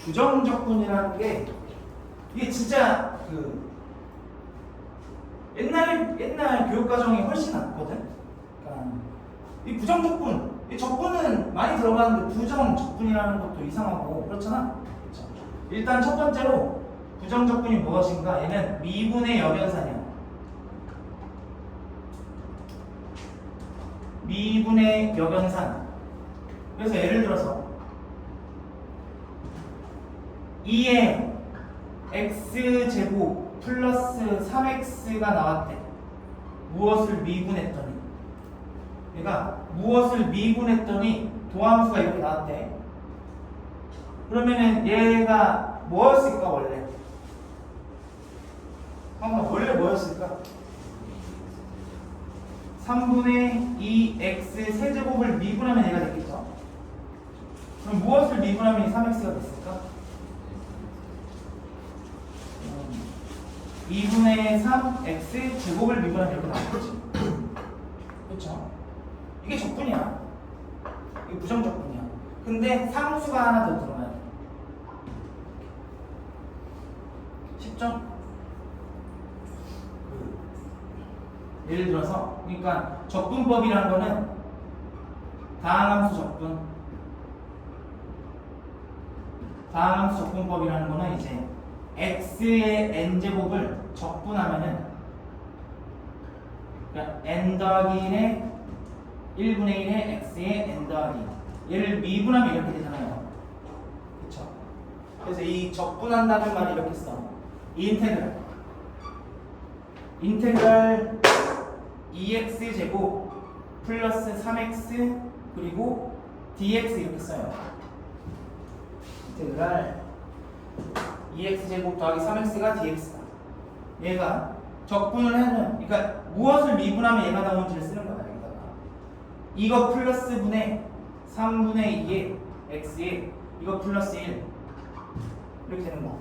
부정적분이라는 게 이게 진짜 그 옛날 교육 과정이 훨씬 낫거든. 그러니까 이 부정적분, 이 적분은 많이 들어가는데 부정적분이라는 것도 이상하고 그렇잖아. 그렇죠? 일단 첫 번째로 부정적분이 무엇인가? 얘는 미분의 역연산이야. 미분의 역연산. 그래서 예를 들어서 2에 x제곱 플러스 3x가 나왔대. 무엇을 미분했더니, 그러니까 무엇을 미분했더니 도함수가 이렇게 나왔대. 그러면은 얘가 뭐였을까 원래? 원래 뭐였을까? 3분의 2x 세제곱을 미분하면 얘가 됐겠죠? 그럼 무엇을 미분하면 이 3x가 됐을까? 2분의 3x 제곱을 미분하면 이렇게 나오겠지. 그렇죠? 이게 적분이야. 이게 부정적분이야. 근데 상수가 하나 더 들어가야 돼. 쉽죠? 예를 들어서, 그러니까 적분법이라는 거는 다항함수 적분, 다항함수 적분법이라는 거는 이제 x의 n제곱을 적분하면은, 그러니까 n 더하기 1의 1분의 1의 x의 n 더하기, 얘를 미분하면 이렇게 되잖아요. 그쵸? 그래서 이 적분한다는 말이 이렇게 써. 인테그랄 2x 제곱 플러스 3x 그리고 dx 이렇게 써요. 인테그랄 2x 제곱 더하기 3x가 dx다. 얘가 적분을 하면, 그러니까 무엇을 미분하면 얘가 나오는지를 쓰는 거다. 여기다가 이거 플러스 분의 3분의 2의 x에 이거 플러스 1 이렇게 되는 거.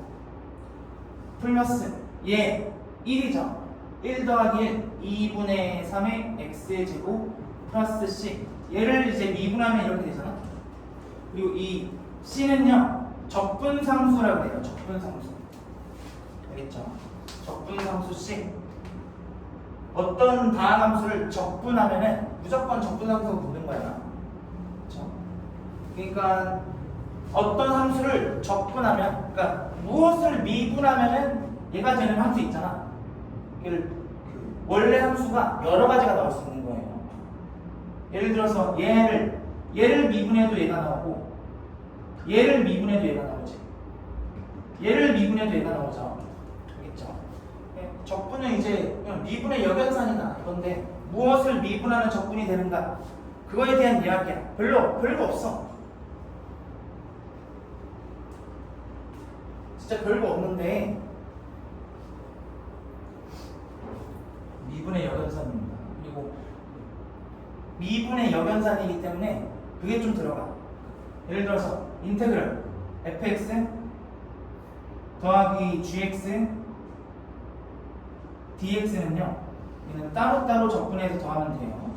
플러스 얘 1이죠. 1 더하기 1 2분의 3의 x제곱 플러스 c, 얘를 이제 미분하면 이렇게 되잖아. 그리고 이 c는요 적분상수라고 해요. 적분상수. 알겠죠? 적분상수 c. 어떤 다항함수를 적분하면은 무조건 적분상수가 붙는 거야. 그렇죠? 그러니까 어떤 함수를 적분하면, 그러니까 무엇을 미분하면은 얘가 되는 함수 있잖아. 원래 함수가 여러 가지가 나올 수 있는 거예요. 예를 들어서 얘를 미분해도 얘가 나오고, 얘를 미분해도 얘가 나오지. 얘를 미분해도 얘가 나오죠. 알겠죠? 적분은 이제 그냥 미분의 역연산이다 이건데, 무엇을 미분하면 적분이 되는가? 그거에 대한 이야기야. 별거 없어. 진짜 별거 없는데 미분의 역연산입니다. 그리고 미분의 역연산이기 때문에 그게 좀 들어가. 예를 들어서 인테그럴 fx 더하기 gx dx는요, 얘는 따로따로 적분해서 더하면 돼요.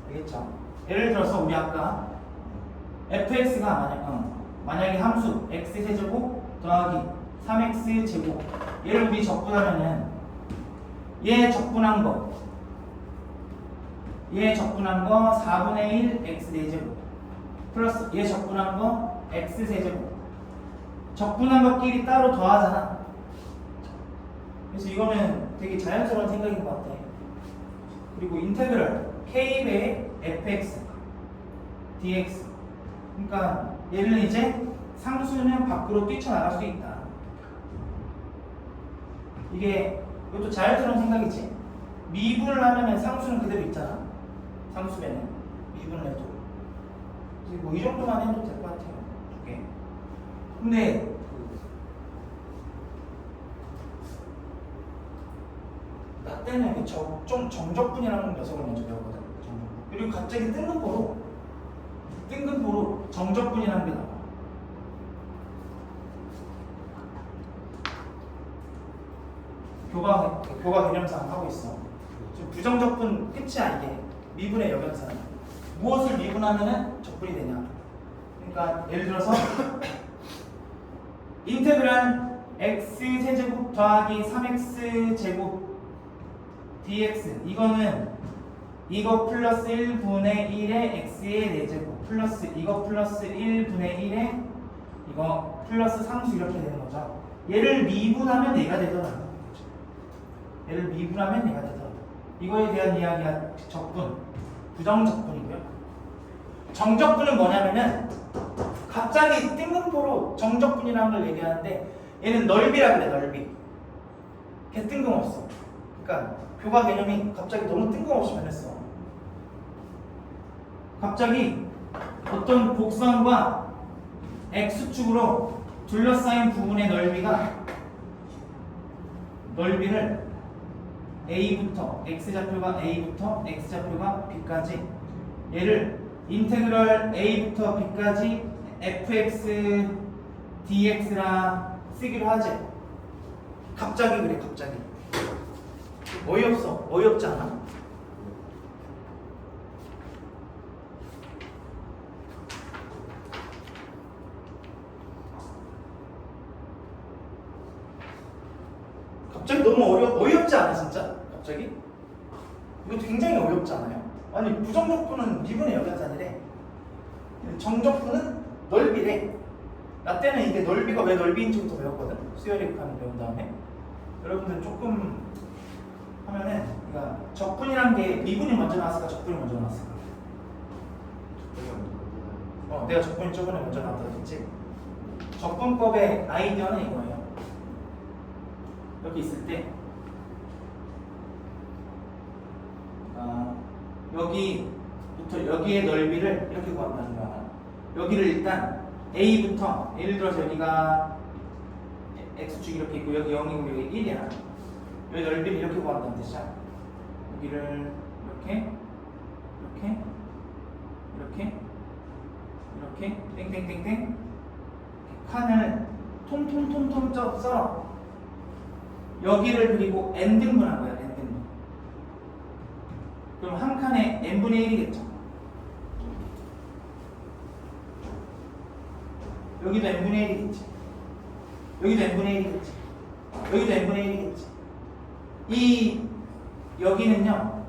알겠죠? 예를 들어서 우리 아까 fx가 만약에 함수 x세제곱 더하기 3x제곱, 얘를 우리 적분하면은 얘 적분한 거 4분의 1 x4제곱 플러스 얘 적분한 거 x세제곱, 적분한 것끼리 따로 더하잖아. 그래서 이거는 되게 자연스러운 생각인 것 같아. 그리고 인테그럴 k배의 fx dx, 그러니까 얘는 이제 상수는 밖으로 뛰쳐나갈 수 있다. 이것도 자연스러운 생각이지. 미분을 하면 상수는 그대로 있잖아. 상수배는 미분을 해도 뭐 이 정도만 해도 될 것 같아요. 두 개. 근데 나 때는 좀 정적분이라는 녀석을 먼저 배웠거든. 정적분. 그리고 갑자기 뜬금포로 정적분이라는 게 나와. 교과 개념상 하고 있어. 지금 부정적분 끝이야. 이게 미분의 역연산. 무엇을 미분하면은 적분이 되냐? 그러니까 예를 들어서 인테그랄 x세제곱 더하기 3x제곱 dx 이거는 이거 플러스 1분의 1의 x의 4제곱 플러스 이거 플러스 1분의 1의 이거 플러스 상수 이렇게 되는 거죠. 얘를 미분하면 얘가 되더라고요. 얘를 미분하면 얘가 되더라고요. 이거에 대한 이야기가 적분, 부정적분이고요. 정적분은 뭐냐면은 갑자기 뜬금포로 정적분이라는 걸 얘기하는데 얘는 넓이라 그래, 넓이. 걔 뜬금없어. 그러니까 교과 개념이 갑자기 너무 뜬금없이 변했어. 갑자기 어떤 곡선과 x축으로 둘러싸인 부분의 넓이를 a부터 x좌표가 a부터 x좌표가 b까지 얘를 인테그럴 a부터 b까지 fx dx라 쓰기로 하지. 갑자기 그래, 갑자기. 어이없어. 어이없지 않아? 갑자기 너무 어이없지 않아, 진짜? 갑자기? 이거 굉장히 어이없지 않아요? 아니, 부정적분은 미분의 역약산이래. 정적분은 넓이래. 나 때는 이게 넓이가 왜 넓이인지부터 배웠거든? 수열이익하는 배운 다음에. 여러분들 조금 하면은, 그러니까 적분이란 게 미분이 먼저 나왔을까, 적분이 먼저 나왔을까? 내가 적분이 저번에 먼저 나왔다고 했지. 적분법의 아이디어는 이거예요. 이렇게 있을 때, 여기부터 여기의 넓이를 이렇게 구한다는 거야. 여기를 일단 A부터, 예를 들어서 여기가 X축이 이렇게 있고 여기 0이고 여기 1이야. 여기 넓이를 이렇게 구한다는 뜻이야. 여기를 이렇게 땡땡땡땡 칸을 통통통통 썰어. 여기를 그리고 n등분한 거야, n등분. 그럼 한 칸에 n분의 1이겠죠. 여기도 n분의 1이겠지. 여기도 n분의 1이겠지. 여기도 n분의 1이겠지. 여기는요,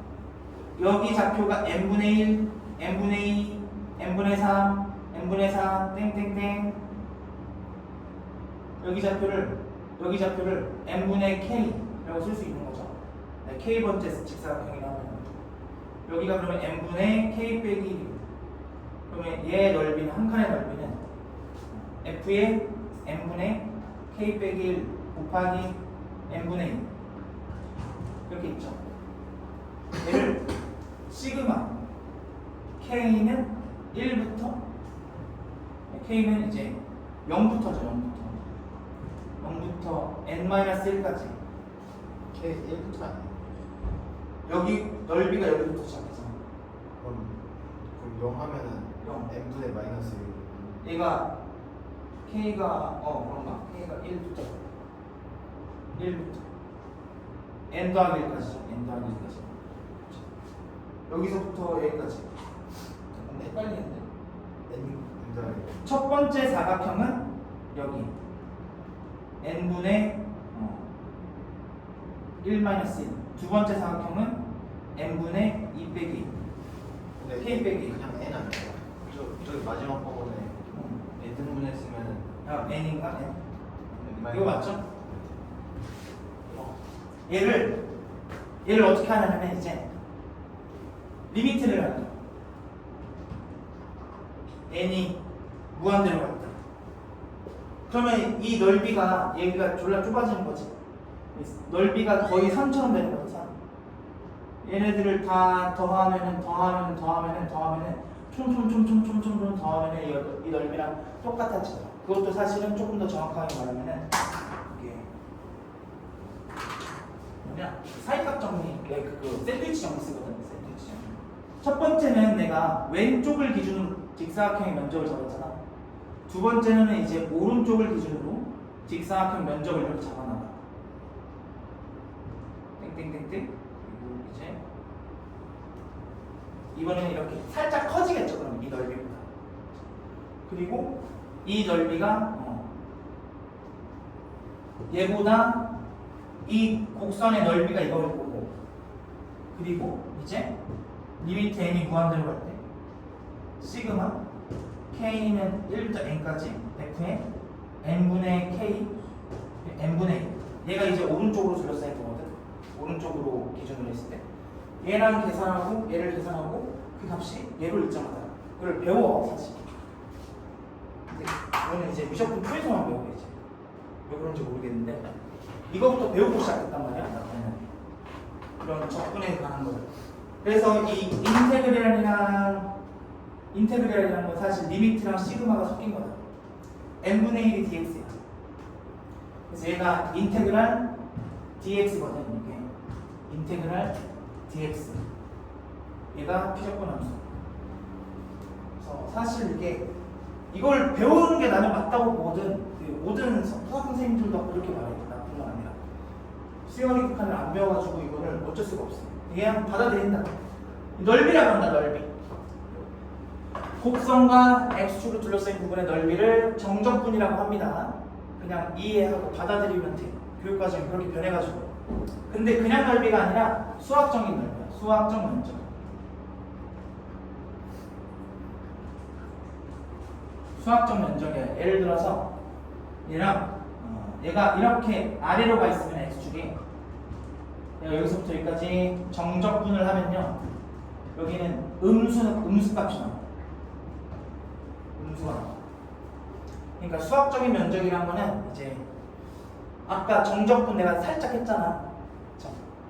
여기 좌표가 n분의 1, n분의 2, n분의 3, n분의 4, 땡땡땡. 여기 좌표를 n분의 k라고 쓸 수 있는 거죠. 네, k번째 직사각형이 나오면 여기가 그러면 n분의 k 빼기 1. 그러면 얘의 넓이는, 한 칸의 넓이는 f의 n분의 k 빼기 1 곱하기 n분의 2 이렇게 있죠. 얘를 시그마 k는 1부터 k는 이제 0부터죠. 0부터 n-1까지 K 1부터 아니에요? 여기 넓이가 여기부터 시작해서 그럼 0 하면은 0. n분의 마이너스 1. 얘가 k가 그런가? k가 1부터 n 더하기 1까지죠. n 더하기 1까지 여기서부터 여기까지. 근데 헷갈리는데 n 더하기 첫 번째 사각형은 여기 n분의 1-1. 두 번째 사각형은 n분의 2 빼기 1. k 빼기 그냥 n 아니에요? 저기 마지막 부분에 n 등분했으면은 n인가? n? 마이너스. 이거 맞죠? 얘를 어떻게 하냐면 이제 리미트를 한다. n이 무한대로 갔다. 그러면 이 넓이가 여기가 졸라 좁아지는 거지. 넓이가 거의 3처럼 되는 거지. 3. 얘네들을 다 더하면은 총 더하면은 이 넓이랑 똑같아져. 그것도 사실은 조금 더 정확하게 말하면은 이게 뭐냐, 사이각정리, 그 샌드위치 정리 쓰거든. 샌드위치 정리. 첫 번째는 내가 왼쪽을 기준으로 직사각형의 면적을 잡았잖아. 두 번째는 이제 오른쪽을 기준으로 직사각형 면적을 이렇게 잡아놔봐. 땡땡땡땡. 그리고 이제 이번에는 이렇게 살짝 커지겠죠. 그럼 이 넓이보다. 그리고 이 넓이가 얘보다 이 곡선의 넓이가 이거일 거고, 그리고 이제 리미트 n이 무한대로 갈 때 시그마 k는 1부터 n까지 f의 n분의 k n분의 1. 얘가 이제 오른쪽으로 둘러싸인 거거든. 오른쪽으로 기준으로 했을 때 얘랑 계산하고 얘를 계산하고 그 값이 얘로 일정하다. 그걸 배워 사실. 근데 이거는 이제 무조건 풀에서만 배우겠지. 왜 그런지 모르겠는데 이거부터 배우고 시작했단 말이야. 나는 그런 접근에 관한 거를. 그래서 이 인테그랄이라는 건 사실 리미트랑 시그마가 섞인 거다. n분의 1이 dx야. 그래서 얘가 인테그랄 dx거든. 이게 인테그랄 dx. 얘가 피적분 함수. 그래서 사실 이걸 배우는 게 나는 맞다고 보거든. 모든 수학 선생님들도 그렇게 말해. 나쁜 건 아니라. 수열이 극한을 안 배워가지고 이거를 어쩔 수가 없어. 그냥 받아들인다. 넓이라고 한다. 넓이. 곡선과 x축으로 둘러싸인 부분의 넓이를 정적분이라고 합니다. 그냥 이해하고 받아들이면 돼. 교육과정이 그렇게 변해가지고. 근데 그냥 넓이가 아니라 수학적인 넓이야. 수학적 면적. 수학적 면적이야. 예를 들어서 얘가 이렇게 아래로 가 있으면 x축이 여기서부터 여기까지 정적분을 하면요, 여기는 음수값이 나와. 음수가 나와. 그러니까 수학적인 면적이란 거는 이제 아까 정적분 내가 살짝 했잖아.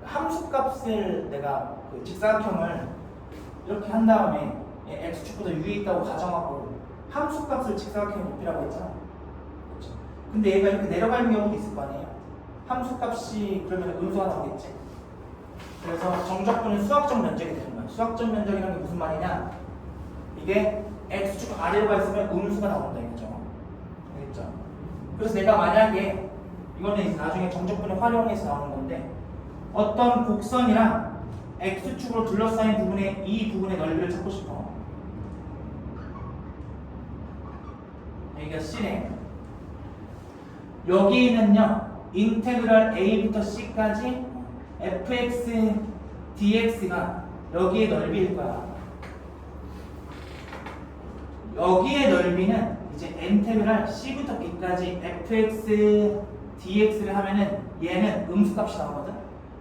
함수값을 내가 그 직사각형을 이렇게 한 다음에 x축보다 위에 있다고 가정하고 함수값을 직사각형에 높이라고 했잖아. 그렇죠? 근데 얘가 이렇게 내려가는 경우도 있을 거 아니에요. 함수값이 그러면 음수가 나오겠지. 그래서 정적분은 수학적 면적이 되는 거야. 수학적 면적이라는 게 무슨 말이냐? 이게 x축 아래로 가 있으면 음수가 나온다 이거죠. 알겠죠? 그래서 내가 만약에 이거는 이제 나중에 정적분을 활용해서 나오는 건데, 어떤 곡선이랑 x축으로 둘러싸인 부분의 이 부분의 넓이를 찾고 싶어. 여기가 C네. 여기는요, 인테그랄 A부터 C까지 fx dx가 여기의 넓이일 거야. 여기의 넓이는 이제 인테그랄 C부터 B까지 fx dx를 하면은 얘는 음수값이 나오거든.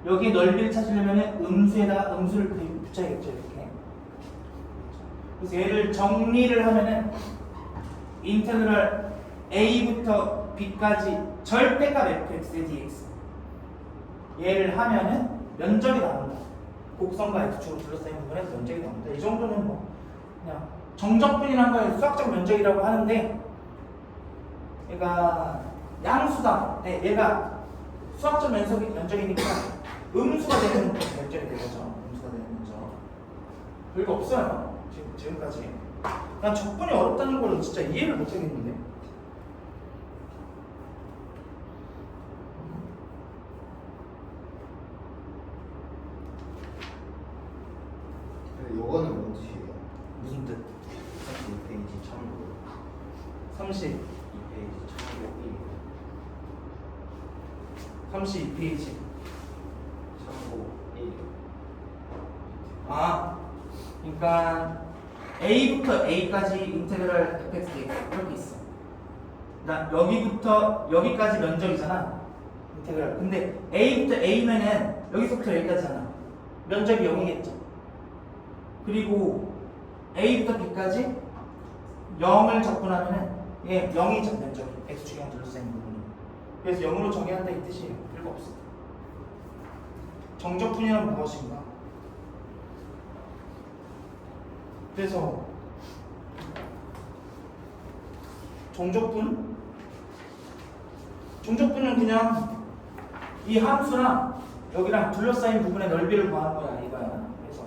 여기의 넓이를 찾으려면은 음수에다가 음수를 붙여야겠죠, 이렇게. 그래서 얘를 정리를 하면은 인테그랄 A부터 B까지 절대값 fx dx 얘를 하면은 면적이 나온다. 곡선과 x축으로 둘러싸인 부분에서 면적이 나온다. 이 정도는 뭐 그냥 정적분이라는 걸 수학적 면적이라고 하는데, 얘가 양수다. 네, 얘가 수학적 면적이니까 음수가 되는 면적이 되죠. 음수가 되는 면적. 별거 없어요. 지금까지. 난 적분이 어렵다는 걸 진짜 이해를 못하겠는데. 요거는 뭔 뜻이에요? 무슨 뜻? 32페이지 참고 32페이지 참고 1 아, 그러니까 A부터 A까지 인테그랄 fx dx 이렇게 있어. 나 여기부터 여기까지 면적이잖아. 인테그랄. 근데 A부터 A면은 여기서부터 여기까지잖아. 면적이 0이겠죠. 그리고 A부터 B까지 0을 적분하면은 얘 0이죠, 면적이. x축이랑 둘러싸인 부분이. 그래서 0으로 정의한다 이 뜻이에요. 별거 없어. 정적분이란 무엇인가? 그래서 정적분은 그냥 이 함수랑 여기랑 둘러싸인 부분의 넓이를 구하는 거야, 이거야. 그래서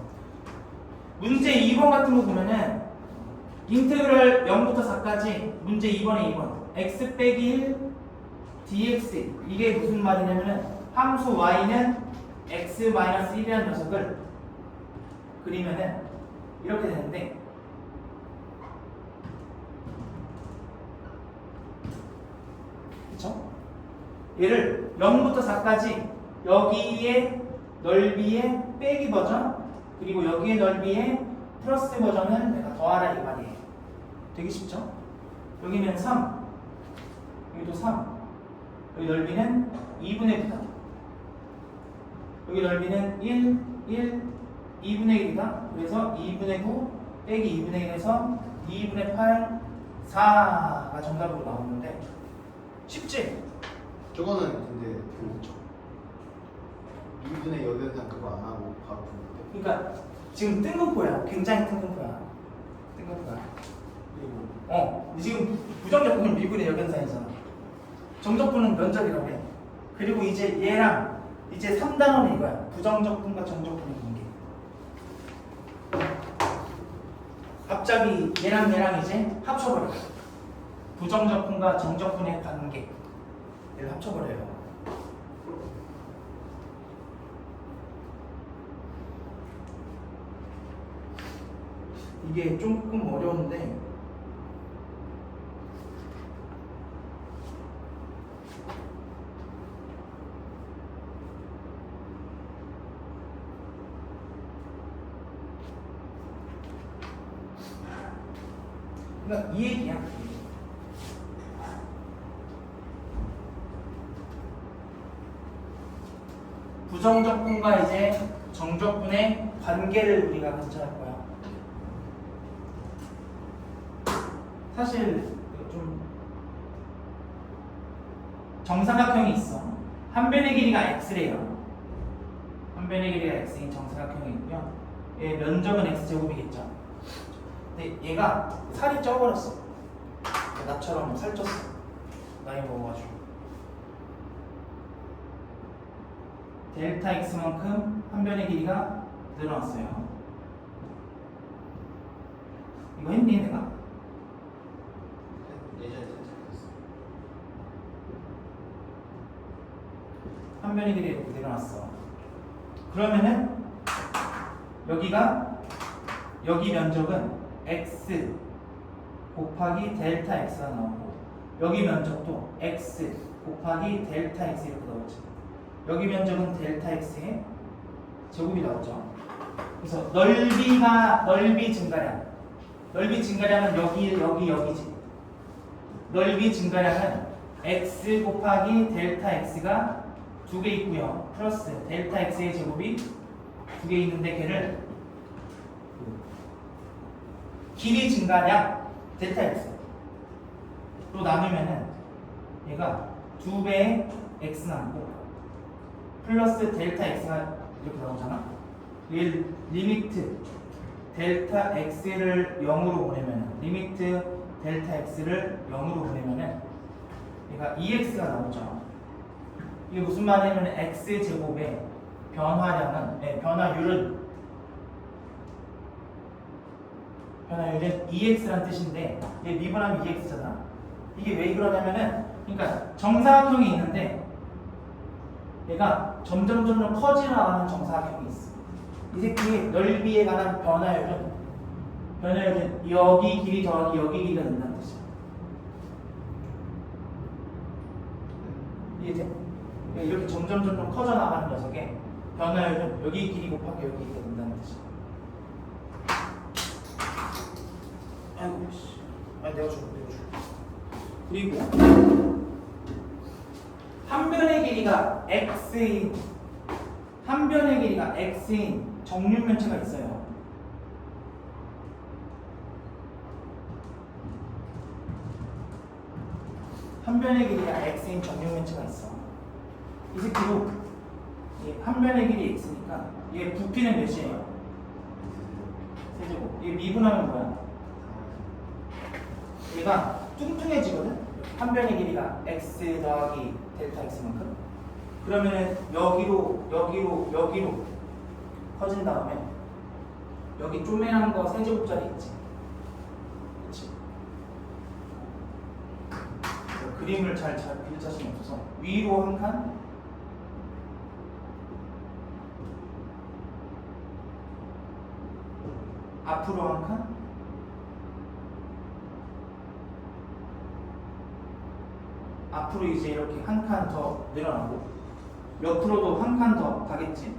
문제 2번 같은 거 보면은 인테그랄 0부터 4까지 문제 2번에 2번 x 빼기 1 dx, 이게 무슨 말이냐면은 함수 y는 x-1이라는 녀석을 그리면은 이렇게 되는데 그쵸? 얘를 0부터 4까지 여기에 넓이의 빼기 버전 그리고 여기의 넓이의 플러스 버전을 내가 더하라 이 말이에요. 되게 쉽죠? 여기는 3 여기도 3 여기 넓이는 2분의 9다. 여기 넓이는 1, 2분의 1이다. 그래서 2분의 9 빼기 2분의 1에서 2분의 8, 4가 정답으로 나오는데 쉽지? 저거는 근데 그 2분의 여기는 그거 안 하고 바로 푸는데. 그러니까 지금 뜬금포야. 굉장히 뜬금포야. 뜬금포야. 그리고 지금 부정적분은 미분의 역연산이잖아. 정적분은 면적이라고 해. 그리고 이제 얘랑 이제 3단원은 이거야. 부정적분과 정적분의 관계. 갑자기 얘랑 이제 합쳐버려. 부정적분과 정적분의 관계. 얘를 합쳐버려요. 이게 조금 어려운데 그러니까 이 얘기야. 부정적분과 이제 정적분의 관계를 우리가 관찰할 거야. 사실 좀 정사각형이 있어. 한 변의 길이가 x래요. 한 변의 길이가 x인 정사각형이 있고요. 얘 면적은 x제곱이겠죠. 근데 얘가 살이 쪄버렸어. 나처럼 살쪘어. 나이 먹어가지고. 델타 x만큼 한 변의 길이가 늘어났어요. 이거 했니 내가? 예전에 생각했어. 한 변의 길이가 이렇게 늘어났어. 그러면은 여기 면적은 x 곱하기 델타 x가 나오고 여기 면적도 x 곱하기 델타 x 이렇게 나오죠. 여기 면적은 델타 x의 제곱이 나오죠. 그래서 넓이 증가량은 여기지. 넓이 증가량은 x 곱하기 델타 x가 2개 있고요. 플러스 델타 x의 제곱이 2개 있는데 걔를 길이 증가량 델타 x로 나누면은 얘가 2배의 x 남고 플러스 델타 x가 이렇게 나오잖아. 얘 리미트 델타 x를 0으로 보내면 리미트 델타 x를 0으로 보내면은 얘가 2x가 나오죠. 이게 무슨 말이냐면 x 제곱의 변화율은 2x란 뜻인데 얘 미분하면 2x잖아. 이게 왜 그러냐면은 그러니까 정사각형이 있는데 얘가 점점 커져나가는 정사각형이 있어. 이 새끼의 넓이에 관한 변화율은 여기 길이 더하기 여기 길이가 된다는 뜻이야. 이해돼? 이렇게 점점 커져나가는 녀석의 변화율은 여기 길이 곱하기 여기 길이가 된다는 뜻이야. 아이고 씨. 아니 내가 줘. 그리고 한 변의 길이가 x인 정육면체가 있어요. 한 변의 길이가 x인 정육면체가 있어. 이 새끼도 한 변의 길이 x니까 얘 부피는 몇이에요? 세제곱. 얘 미분하면 뭐야? 얘가 뚱뚱해지거든? 한 변의 길이가 x 더하기 델타 x만큼. 그러면은 여기로 커진 다음에 여기 쪼매난 거 세제곱짜리 있지? 그치? 그림을 잘 그릴 자신이 없어서 위로 한 칸, 앞으로 한 칸, 앞으로 이제 이렇게 한 칸 더 늘어나고 옆으로도 한 칸 더 가겠지.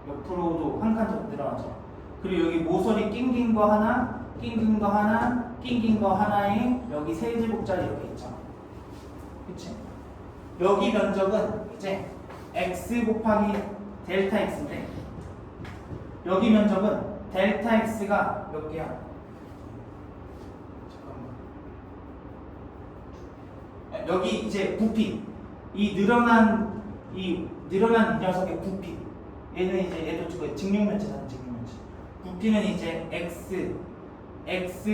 옆으로도 한 칸 더 늘어나죠. 그리고 여기 모서리 낑긴 거 하나, 낑긴 거 하나, 낑긴 거 하나에 여기 세제곱짜리 이렇게 있죠. 그치? 여기 면적은 이제 x 곱하기 델타 x인데 여기 면적은 델타 x가 몇 개야? 잠깐만. 여기 이제 부피, 이 늘어난 이 녀석의 부피. 얘는 이제 얘도 그 직육면체잖아, 직육면체. 부피는 이제 x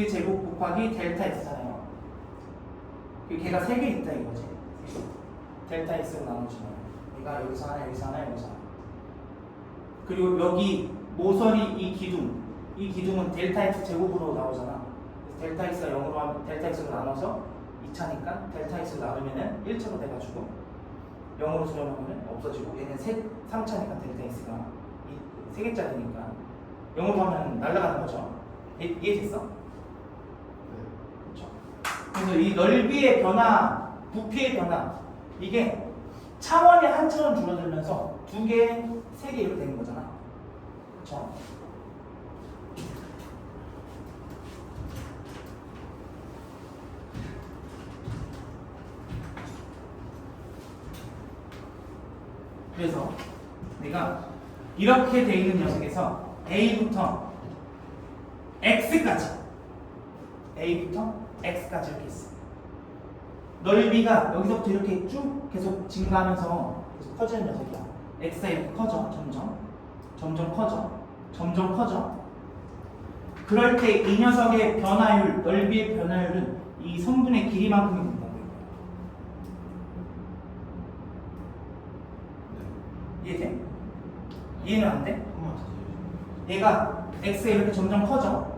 제곱 곱하기 델타 x잖아요. 걔가 3개 있다 이거지. 델타 x로 나눠주면 얘가 여기서 하나, 여기서 하나, 여기서 하나. 그리고 여기 모서리 이 기둥은 델타 x 제곱으로 나오잖아. 그래서 델타 x가 0으로 하면 델타 x로 나눠서 2차니까 델타 x로 나누면은 1차로 돼가지고 0으로 수렴하면 없어지고 얘는 3차니까 델타 x가 3개짜리니까 0으로 하면 날아가는 거죠. 이해됐어? 그렇죠. 그래서 이 넓이의 변화, 부피의 변화 이게 차원이 한 차원 줄어들면서 2개, 3개 이렇게 되는 거잖아. 그렇죠? 그래서 내가 이렇게 돼 있는 녀석에서 A부터 X까지 이렇게 있어. 넓이가 여기서부터 이렇게 쭉 계속 증가하면서 계속 커지는 녀석이야. X가 이렇게 커져. 점점 커져. 그럴 때 이 녀석의 변화율, 넓이의 변화율은 이 성분의 길이만큼이 된다고 해요. 이해돼? 이해는 안 돼? 얘가 X가 이렇게 점점 커져.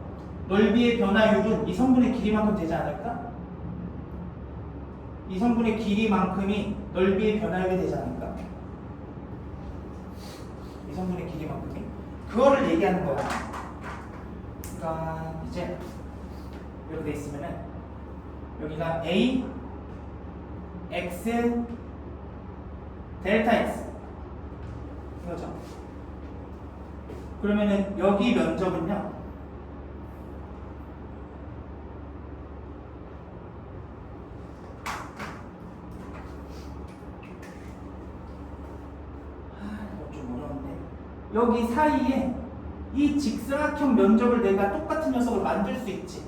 넓이의 변화율은 이 성분의 길이만큼 되지 않을까? 이 성분의 길이만큼이 넓이의 변화율이 되지 않을까? 이 성분의 길이만큼이? 그거를 얘기하는 거야. 그러니까 이제 이렇게 돼 있으면은 여기가 A, X, 델타 X 이거죠. 그러면은 여기 면적은요. 여기 사이에 이 직사각형 면적을 내가 똑같은 녀석을 만들 수 있지.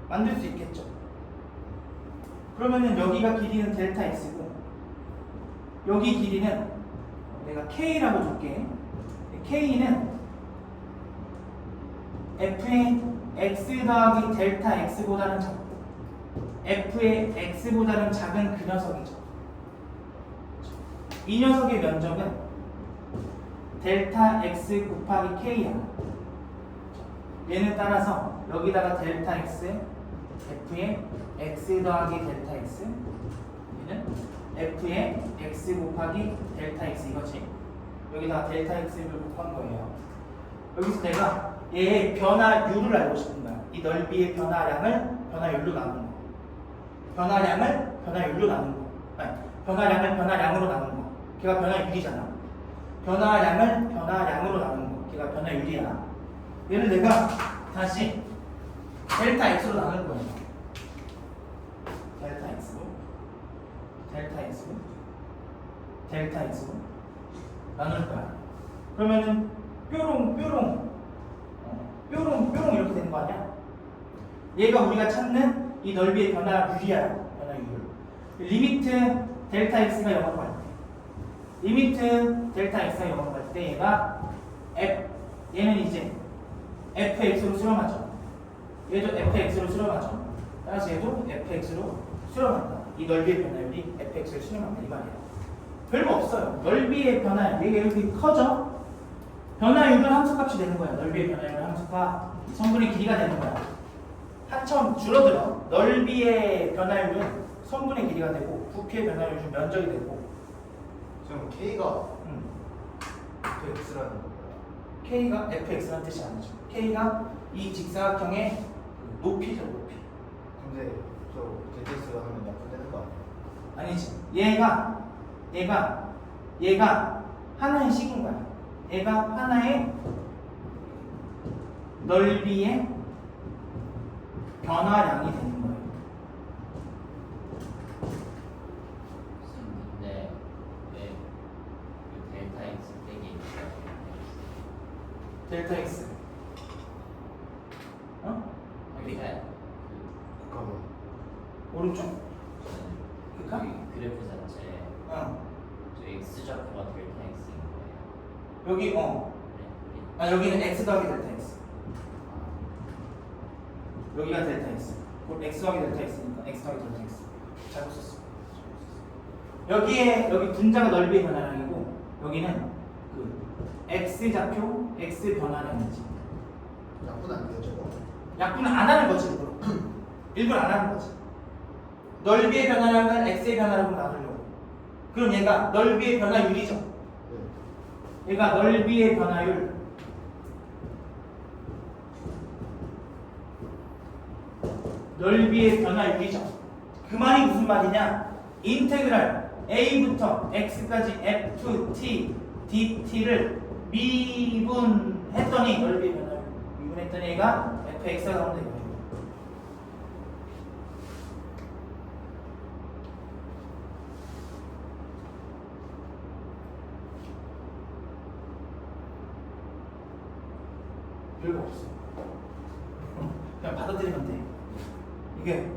만들 수 있겠죠. 그러면은 여기가 길이는 델타 x고 여기 길이는 내가 k라고 줄게. k는 f의 x 더하기 델타 x보다는 작고 f의 x보다는 작은 그 녀석이죠. 이 녀석의 면적은 델타 x 곱하기 k야. 얘는 따라서 여기다가 델타 x, f의 x 더하기 델타 x, 얘는 f의 x 곱하기 델타 x 이거지. 여기다가 델타 x를 곱한 거예요. 여기서 내가 얘의 변화율을 알고 싶은 거야. 이 넓이의 변화량을 변화율로 나누는 거. 변화량을 변화율로 나누는 거. 아니, 변화량을 변화량으로 나누는 거. 걔가 변화율이잖아. 변화량을 변화량으로 나누는 거. 걔가 변화율이야. 얘를 내가 다시 델타 x로 나눌 거예요. 델타 x로, 델타 x로, 델타 x로 나눌 거야. 그러면은 뾰롱 이렇게 되는 거 아니야? 얘가 우리가 찾는 이 넓이의 변화율이야. 변화율. 리미트 델타 x가 0으로 갈 때, 리미트 델타 x가 0으로 갈 때 얘가 얘는 이제 fx로 수렴하죠. 얘도 fx로 수렴하죠. 따라서 얘도 fx로 수렴한다. 이 넓이의 변화율이 fx로 수렴한다 이 말이에요. 별거 없어요. 넓이의 변화율, 얘가 이렇게 커져. 변화율은 함수값이 되는 거야. 넓이의 변화율은 함수가 성분의 길이가 되는 거야. 한참 줄어들어. 넓이의 변화율은 성분의 길이가 되고 부피의 변화율은 면적이 되고. 지금 K가 FX라는 거야. K가 fx라는 뜻이 아니죠. K가 이 직사각형의 그 높이죠, 높이. 근데 저 ZX가 하면 약분되는 거 아니야? 아니지. 얘가 하나의 식인 거야. 얘가 하나의 넓이의 변화량이 되는 거예요. 근데 왜그 델타 x 빼기 델타 x. 어? 여기가 잠깐만. 오른쪽. 그니까? 그 그래프 자체 어. 저 x 좌표가 델타 x인 거예요. 여기 네. 여기는 x 더하기 델타 x. 여기가 델타 x. x 더하기 델타 x니까 x 더하기 델타 x. 잘못 썼어. 여기 분자가 넓이의 변화량이고 여기는 그 x 좌표 x 변화량이지. 약분 안 돼요 저거? 약분은 안 하는 거지 일부러. 일부러 안 하는 거지. 넓이의 변화량을 x의 변화량으로 나누려고. 그럼 얘가 넓이의 변화율이죠. 네. 얘가 넓이의 변화율. 넓이의 변화율이죠. 그 말이 무슨 말이냐? 인테그랄 a부터 x까지 ft dt를 미분했더니 넓이의 변화율 미분했더니 얘가 fx가 나온다 이거예요. 별거 없어. 그냥 받아들이면 돼. 이게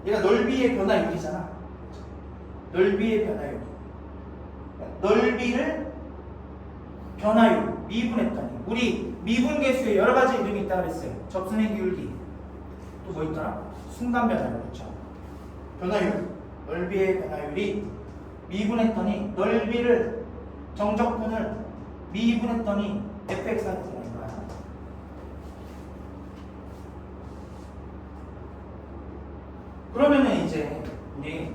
얘가 넓이의 변화율이잖아. 넓이의 변화율. 넓이를 변화율 미분했더니 우리 미분 계수에 여러 가지 이름이 있다고 그랬어요. 접선의 기울기. 또 뭐 있더라? 순간 변화율. 그렇죠. 변화율. 넓이의 변화율이 미분했더니 넓이를 정적분을 미분했더니 fx가 되는 거야. 그러면은 이제 우리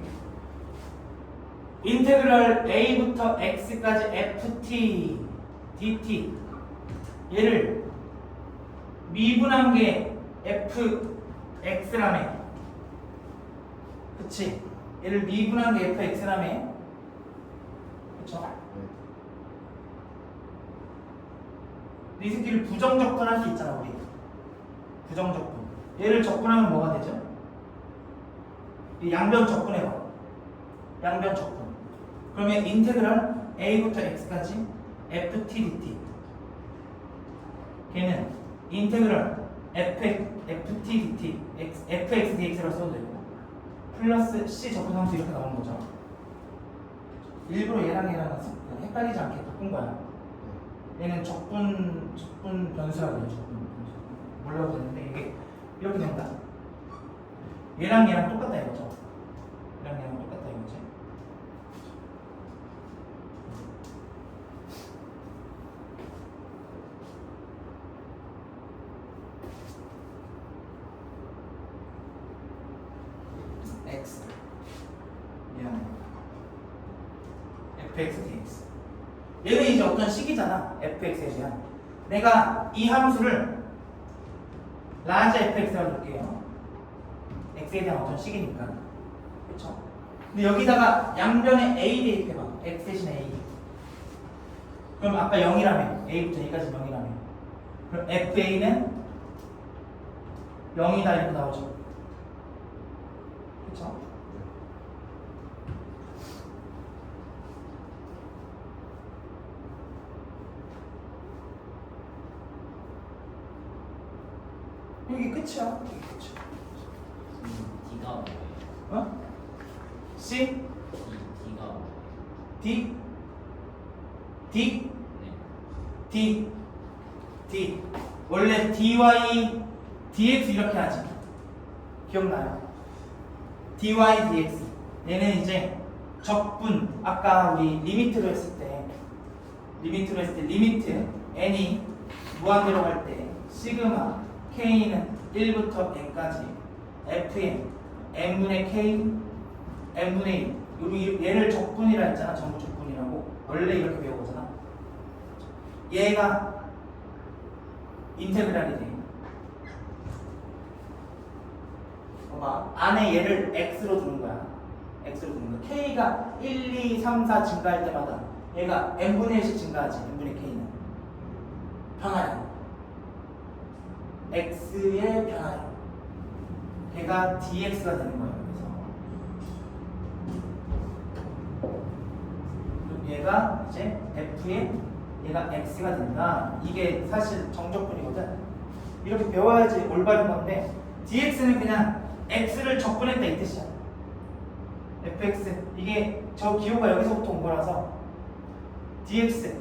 인테그랄 a부터 x까지 ft dt 얘를 미분한 게 fx라며. 그치? 얘를 미분한 게 fx라며. 그쵸? 이 새끼를 부정적분할 수 있잖아 우리. 부정적분. 얘를 적분하면 뭐가 되죠? 이 양변 적분해봐. 양변 적분. 그러면 인테그랄 a부터 x까지 ft dt 걔는 인테그랄 ft dt fx dx라고 써도 되고 플러스 c 적분함수 이렇게 나오는 거죠. 일부러 얘랑 헷갈리지 않게 바꾼 거야. 얘는 적분 변수라고 해요. 적분 변수. 몰라도 되는데 이게 이렇게 된다. 얘랑 똑같다 이거죠. 얘랑 똑같다 이거지. x 얘랑 fx dx. 얘는 이제 어떤 식이잖아. fx에 대한. 내가 이 함수를 라지 fx라고 볼게요. x에 대한 어떤 식이니까. 그렇죠? 근데 여기다가 양변에 a 대입해봐. x 대신에 a. 그럼 아까 0이라며. a부터 a까지 0이라며. 그럼 fa는 0이다 이렇게 나오죠. 그렇죠? 여기 끝이야. 여기 끝이야. d가 뭐예요? 어? C d가 뭐예요? D D 네. D D 원래 dy dx 이렇게 하지. 기억나요? dy dx 얘는 이제 적분. 아까 우리 리미트로 했을 때 리미트 n이 무한대로 갈 때 시그마 k는 1부터 n까지 fn n분의 k n분의 1 얘를 적분이라 했잖아. 전부 적분이라고. 원래 이렇게 배우거잖아. 얘가 인테그랄이 돼. 봐봐. 안에 얘를 x로 두는 거야. x로 두는 거야. k가 1, 2, 3, 4 증가할 때마다 얘가 n분의 1씩 증가하지. n분의 k는 변화야. x의 변화야. 걔가 dx가 되는 거예요. 그래서 얘가 이제 f의 얘가 x가 된다. 이게 사실 정적분이거든. 이렇게 배워야지 올바른 건데 dx는 그냥 x를 적분했다 이 뜻이야. fx 이게 저 기호가 여기서부터 온 거라서 dx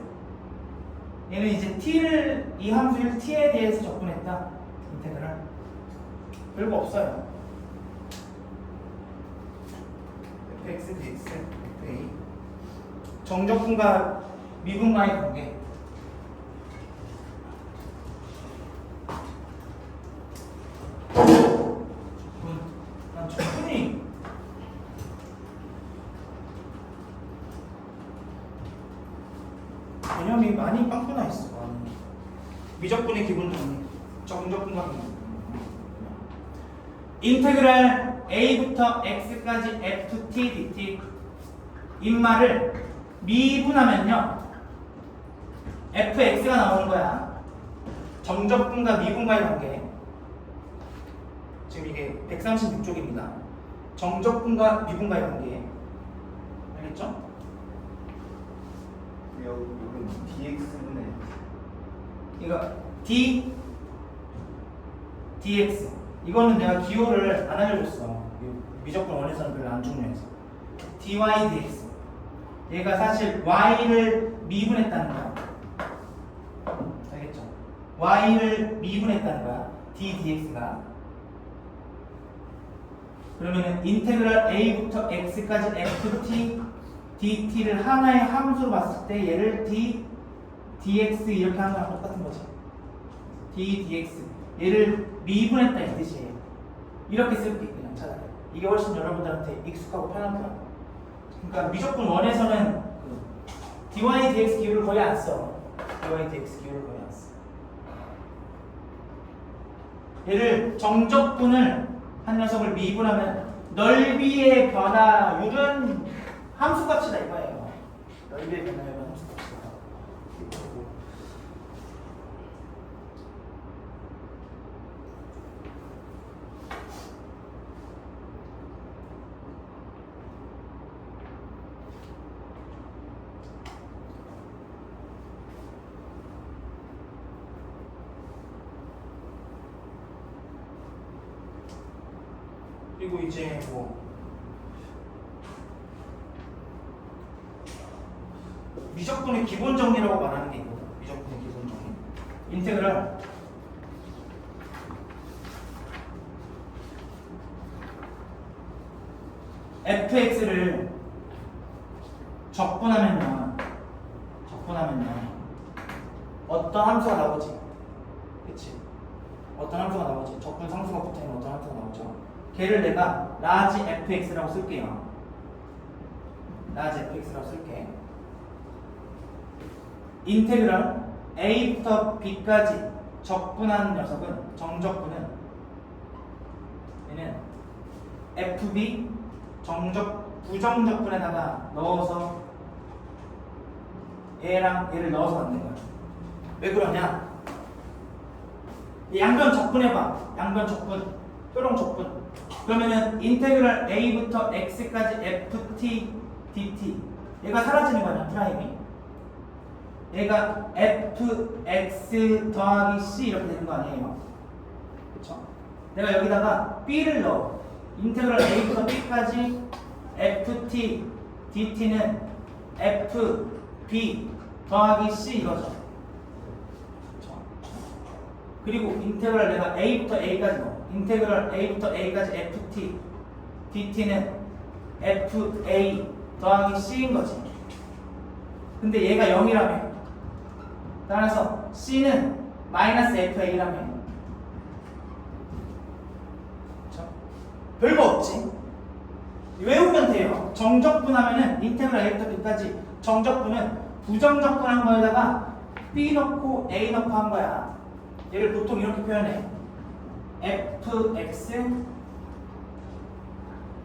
얘는 이제 t를 이 함수를 t에 대해서 적분했다. 인테그랄 별거 없어요. fx dx fa 정적분과 미분과의 관계. 난 적분이 개념이 많이 빵꾸나 있어. 미적분의 기본 정리, 정적분과 미분. 인테그랄 a부터 x까지 ft dt 인말을 미분하면요 fx가 나오는 거야. 정적분과 미분과의 관계. 지금 이게 136쪽입니다. 정적분과 미분과의 관계. 알겠죠? 여기는 dx분의 이거 dx 이거는 내가 기호를 안 알려줬어. 미적분 원에서는 별로 안 중요해서. dy dx 얘가 사실 y를 미분했다는 거야. 알겠죠? y를 미분했다는 거야. d dx가. 그러면은 인테그랄 a부터 x까지 ft dt를 하나의 함수로 봤을 때 얘를 d dx 이렇게 하는 거랑 똑같은 거지. d dx 얘를 미분했다 이 뜻이에요. 이렇게 쓸게 그냥 차라리. 이게 훨씬 여러분들한테 익숙하고 편하더라고. 그러니까 미적분 원에서는 dy dx 기호를 거의 안 써. dy dx 기호를 거의 안 써. 얘를 정적분을 한 녀석을 미분하면 넓이의 변화율은 함수값이다 이거예요. 넓이의 변화율은 함수값이다. 그리고 이제 뭐 미적분의 기본 정리라고 말하는 게 있거든. 미적분의 기본 정리. 인테그랄 fx를 적분하면요. 어떤 함수가 나오지? 그치? 어떤 함수가 나오지? 적분 상수가 붙어있는 어떤 함수가 나오죠? 걔를 내가 라지 fx라고 쓸게요. 라지 fx라고 쓸게. 인테그랄 a부터 b까지 적분한 녀석은 정적분은 얘는 fb 부정적분에다가 넣어서 얘랑 얘를 넣어서 만든 거야. 왜 그러냐? 양변 적분해봐. 양변 적분, 뾰롱 적분. 그러면은 인테그랄 a부터 x까지 ft dt 얘가 사라지는 거냐 프라임이. 얘가 fx 더하기 c 이렇게 되는 거 아니에요? 그쵸? 내가 여기다가 b를 넣어. 인테그랄 a부터 b까지 ft dt는 fb 더하기 c 이거죠. 그쵸? 그리고 인테그랄 내가 a부터 a까지 넣어. 인테그랄 a부터 a까지 ft dt는 fa 더하기 c인 거지. 근데 얘가 0이라며. 따라서 c는 마이너스 fa라며. 그쵸? 별거 없지. 외우면 돼요. 정적분하면은 인테그랄 A부터 B까지 정적분은 부정적분한 거에다가 B 넣고 A 넣고 한 거야. 얘를 보통 이렇게 표현해. fx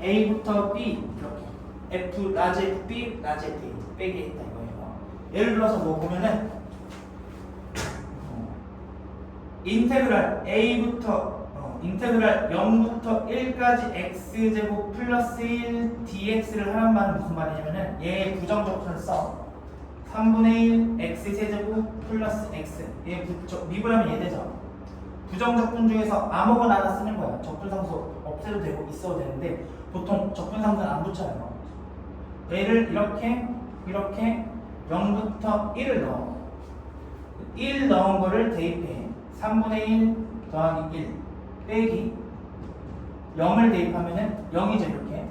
A부터 B 이렇게 F 라지 F B 라지 F A 빼기 했다 이거예요. 예를 들어서 뭐 보면은 인테그랄 A부터 인테그랄 0부터 1까지 x제곱 플러스 1 dx를 하는 말은 무슨 말이냐면은 얘 부정적분을 써. 3분의 1 x 세제곱 플러스 x 얘 미분하면 얘 되죠. 부정적분 중에서 아무거나 하나 쓰는 거야. 적분상수 없애도 되고 있어도 되는데 보통 적분상수는 안 붙여요. 얘를 이렇게 0부터 1을 넣어. 1 넣은 거를 대입해. 3분의 1 더하기 1 빼기 0을 대입하면은 0이죠 이렇게.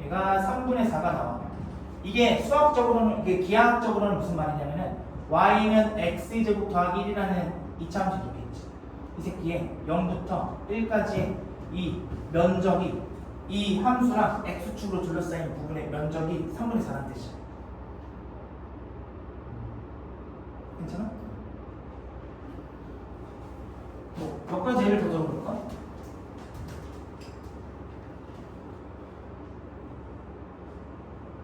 얘가 3분의 4가 나와. 이게 수학적으로는 이게 기하학적으로는 무슨 말이냐면은 y는 x제곱 더하기 1이라는 이차함수 있겠지. 이 새끼에 0부터 1까지 이 면적이 이 함수랑 x축으로 둘러싸인 부분의 면적이 3분의 4라는 뜻이야. 괜찮아? 몇 가지 예를 더 들어볼까?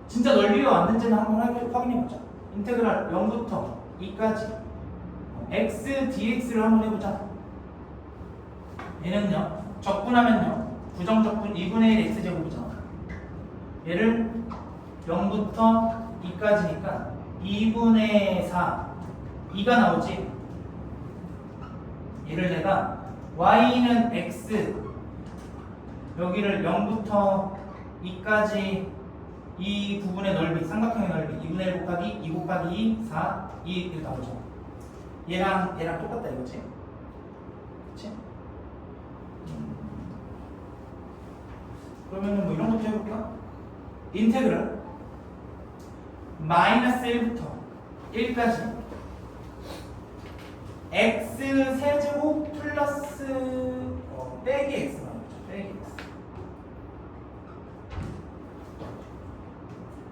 진짜 넓이가 왔는지는 한번 확인해보자. 인테그랄 0부터 2까지 x dx를 한번 해보자. 얘는요 적분하면요 부정적분 2분의 1 x제곱이죠. 얘를 0부터 2까지니까 2분의 4 2가 나오지. 얘를 내가 y는 x 여기를 0부터 2까지 이 부분의 넓이 삼각형의 넓이 2분의 1 곱하기 2 곱하기 2 4 2 이렇게 나오죠. 얘랑 똑같다 이거지. 그치? 그러면은 뭐 이런 것도 해볼까? 인테그럴 마이너스 1부터 1까지 x 세제곱 플러스 빼기 x 나오죠. 빼기 x.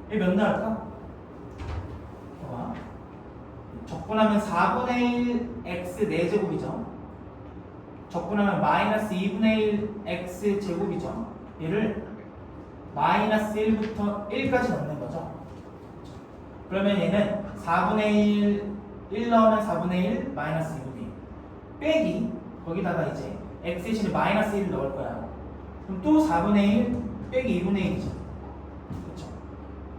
이게 몇 나올까? 봐봐. 적분하면 4분의 1 x 4제곱이죠. 적분하면 마이너스 2분의 1 x 제곱이죠. 얘를 마이너스 1부터 1까지 넣는 거죠. 그러면 얘는 4분의 1 넣으면 4분의 1 마이너스 2분의 1 빼기 거기다가 이제 x 대신에 마이너스 1을 넣을 거야. 그럼 또 4분의 1 빼기 2분의 1이죠. 그렇죠?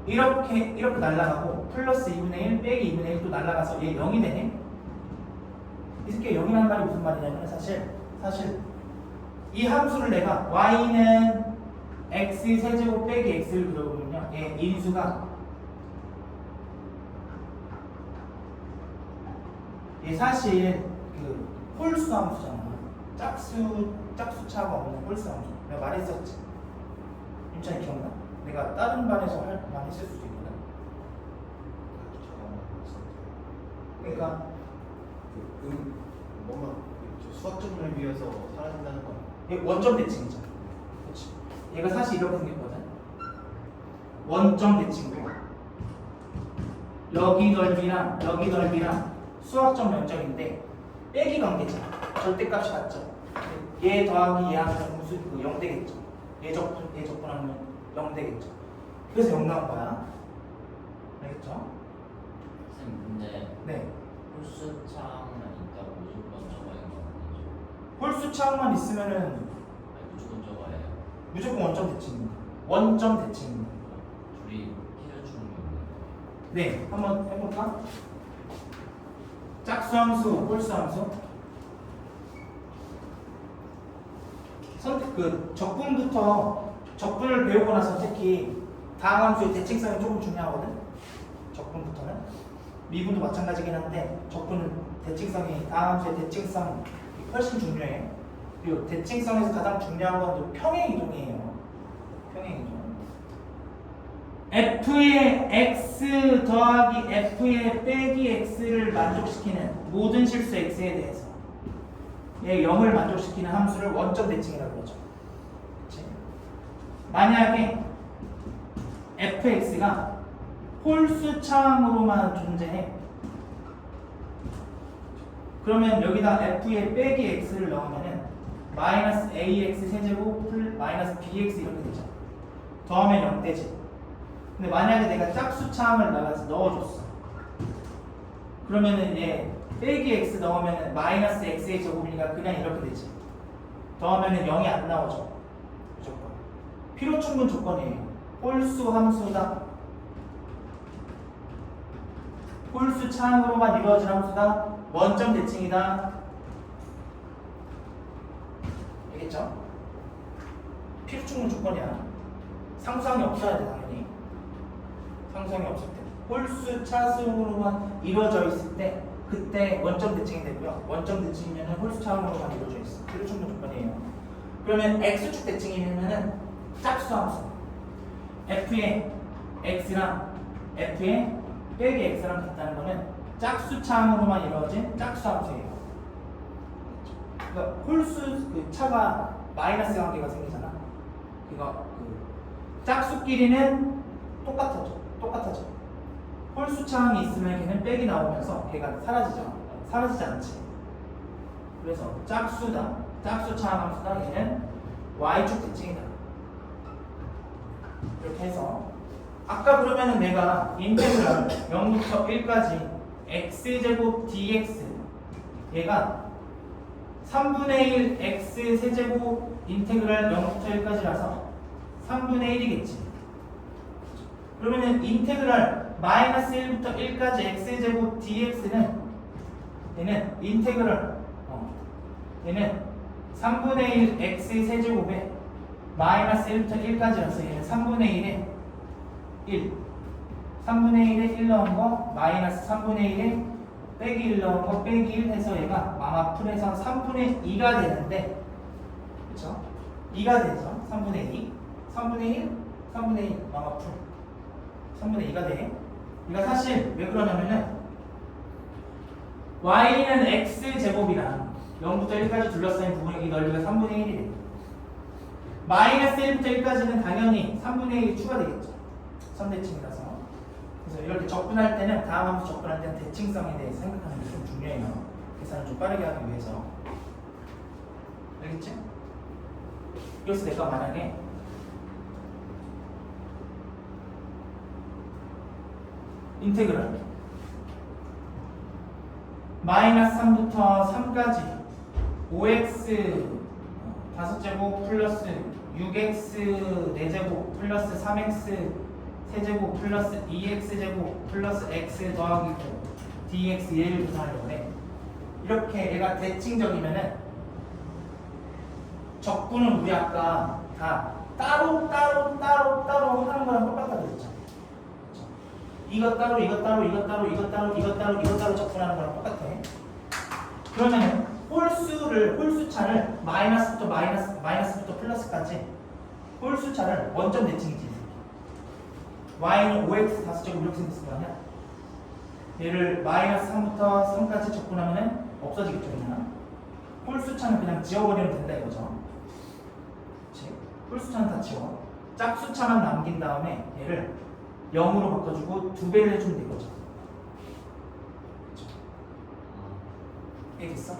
이렇게 날라가고 플러스 2분의 1 빼기 2분의 1 또 날라가서 얘 0이 되네. 이 새끼가 0이라는 말이 무슨 말이냐면 사실 이 함수를 내가 y는 x 세제곱 빼기 x를 그려보면요 얘 인수가 얘 사실 그 홀수 함수잖아. 짝수차가 없는 홀수 함수. 내가 말했었지. 윤찬이 기억나? 내가 다른 반에서 많이 쓸 수도 있거든. 그러니까 뭔가 수학적을 위해서 사라진다는 거. 얘 원점 대칭이잖아. 그렇지. 얘가 사실 이렇게 생겼거든. 원점 대칭이고 여기 넓이랑 수학적 면적인데 빼기 관계잖아. 절대값이 같죠. 얘 더하기 얘하면 무슨 0 되겠죠. 얘 적분하면 0 되겠죠. 그래서 0 나온 거야. 알겠죠? 선생님 근데 네. 홀수 차항만 있다고 무조건 적어야 하는 거 아니죠? 홀수 차항만 있으면은 아니 무조건 적어야 해요. 무조건 원점 대칭입니다. 원점 대칭입니다. 둘이 필요충이 없는 거예요. 네, 한번 해볼까? 짝수함수, 홀수함수. 적분을 배우고 나서 특히 다항 함수의 대칭성이 조금 중요하거든. 적분부터는 미분도 마찬가지긴 한데 적분은 대칭성이 다항 함수의 대칭성이 훨씬 중요해. 그리고 대칭성에서 가장 중요한 건 또 평행 이동이에요. 평행 이동. f의 x 더하기 f의 빼기 x를 만족시키는 모든 실수 x에 대해서 얘 0을 만족시키는 함수를 원점 대칭이라고 그러죠. 그치? 만약에 fx가 홀수차항으로만 존재해. 그러면 여기다 f에 빼기 x를 넣으면은 마이너스 ax 세제곱 마이너스 bx 이렇게 되죠. 더하면 0되지. 근데 만약에 내가 짝수차항을 넣어줬어. 그러면은 얘 빼기 x 넣으면은 마이너스 x의 제곱이니까 그냥 이렇게 되지. 더하면은 0이 안 나오죠. 무조건. 필요 충분 조건이에요. 홀수 함수다. 홀수 차항으로만 이루어진 함수다. 원점 대칭이다. 알겠죠? 필요 충분 조건이야. 상수항이 없어야 돼 당연히. 상수항이 없을 때. 홀수 차수으로만 이루어져 있을 때 그때 원점 대칭이 되고요. 원점 대칭이면 홀수 차항으로만 이루어져 있어. 필요 충분 조건이에요. 그러면 x축 대칭이면은 짝수 함수. f의 x랑 f의 빼기 x랑 같다는 거는 짝수 차항으로만 이루어진 짝수 함수예요. 그러니까 홀수 그 차가 마이너스 관계가 생기잖아. 그러니까 그 짝수끼리는 똑같아져. 홀수 차항이 있으면 걔는 빼기 나오면서 걔가 사라지지 않지. 그래서 짝수다. 짝수 차항 함수다. 얘는 y축 대칭이다. 이렇게 해서 아까 그러면은 내가 인테그랄 0부터 1까지 x제곱 dx 얘가 3분의 1 x 세제곱 인테그랄 0부터 1까지라서 3분의 1이겠지. 그러면은 인테그랄 마이너스 1부터 1까지 x제곱 dx는 얘는 인테그랄 얘는 3분의 1 x 세제곱에 마이너스 1부터 1까지라서 얘는 3분의 1에 1 3분의 1에 1 넣은 거 마이너스 3분의 1에 빼기 1 넣은 거 빼기 1 해서 얘가 마마풀에서 3분의 2가 되는데 그쵸? 2가 되죠. 3분의 2 3분의 1 3분의 1 마마풀 3분의 2가 돼. 그러니까 사실 왜 그러냐면은 y는 x제곱이랑 0부터 1까지 둘러싸인 부분의 넓이가 3분의 1이래. 마이너스 1부터 1까지는 당연히 3분의 1이 추가되겠죠. 선대칭이라서. 그래서 이럴 때 접근할 때는 다음 함수 접근할 때는 대칭성에 대해서 생각하는 게 좀 중요해요. 계산을 좀 빠르게 하기 위해서. 알겠지? 여기서 내가 만약에 인테그랄 마이너스 3부터 3까지 5x 5제곱 플러스 6x 4제곱 플러스 3x 세제곱 플러스 2x제곱 플러스 x 더하기 9 dx 얘를 구성하려고 해. 이렇게 얘가 대칭적이면은 적분은 우리 아까 다 따로 하는 거랑 똑같다고 그랬죠. 이것 따로 적분하는 거랑 똑같아. 그러면은 홀수차를 마이너스부터 플러스까지 홀수차를 원점 대칭이지. y는 5x 5제곱 이렇게 생겼을 거 아니야? 얘를 마이너스 3부터 3까지 적분하면은 없어지겠죠, 그냥. 홀수차는 그냥 지워버리면 된다 이거죠. 그치? 홀수차는 다 지워. 짝수차만 남긴 다음에 얘를 0으로 바꿔주고 2배를 해주면 되겠죠. 알겠어?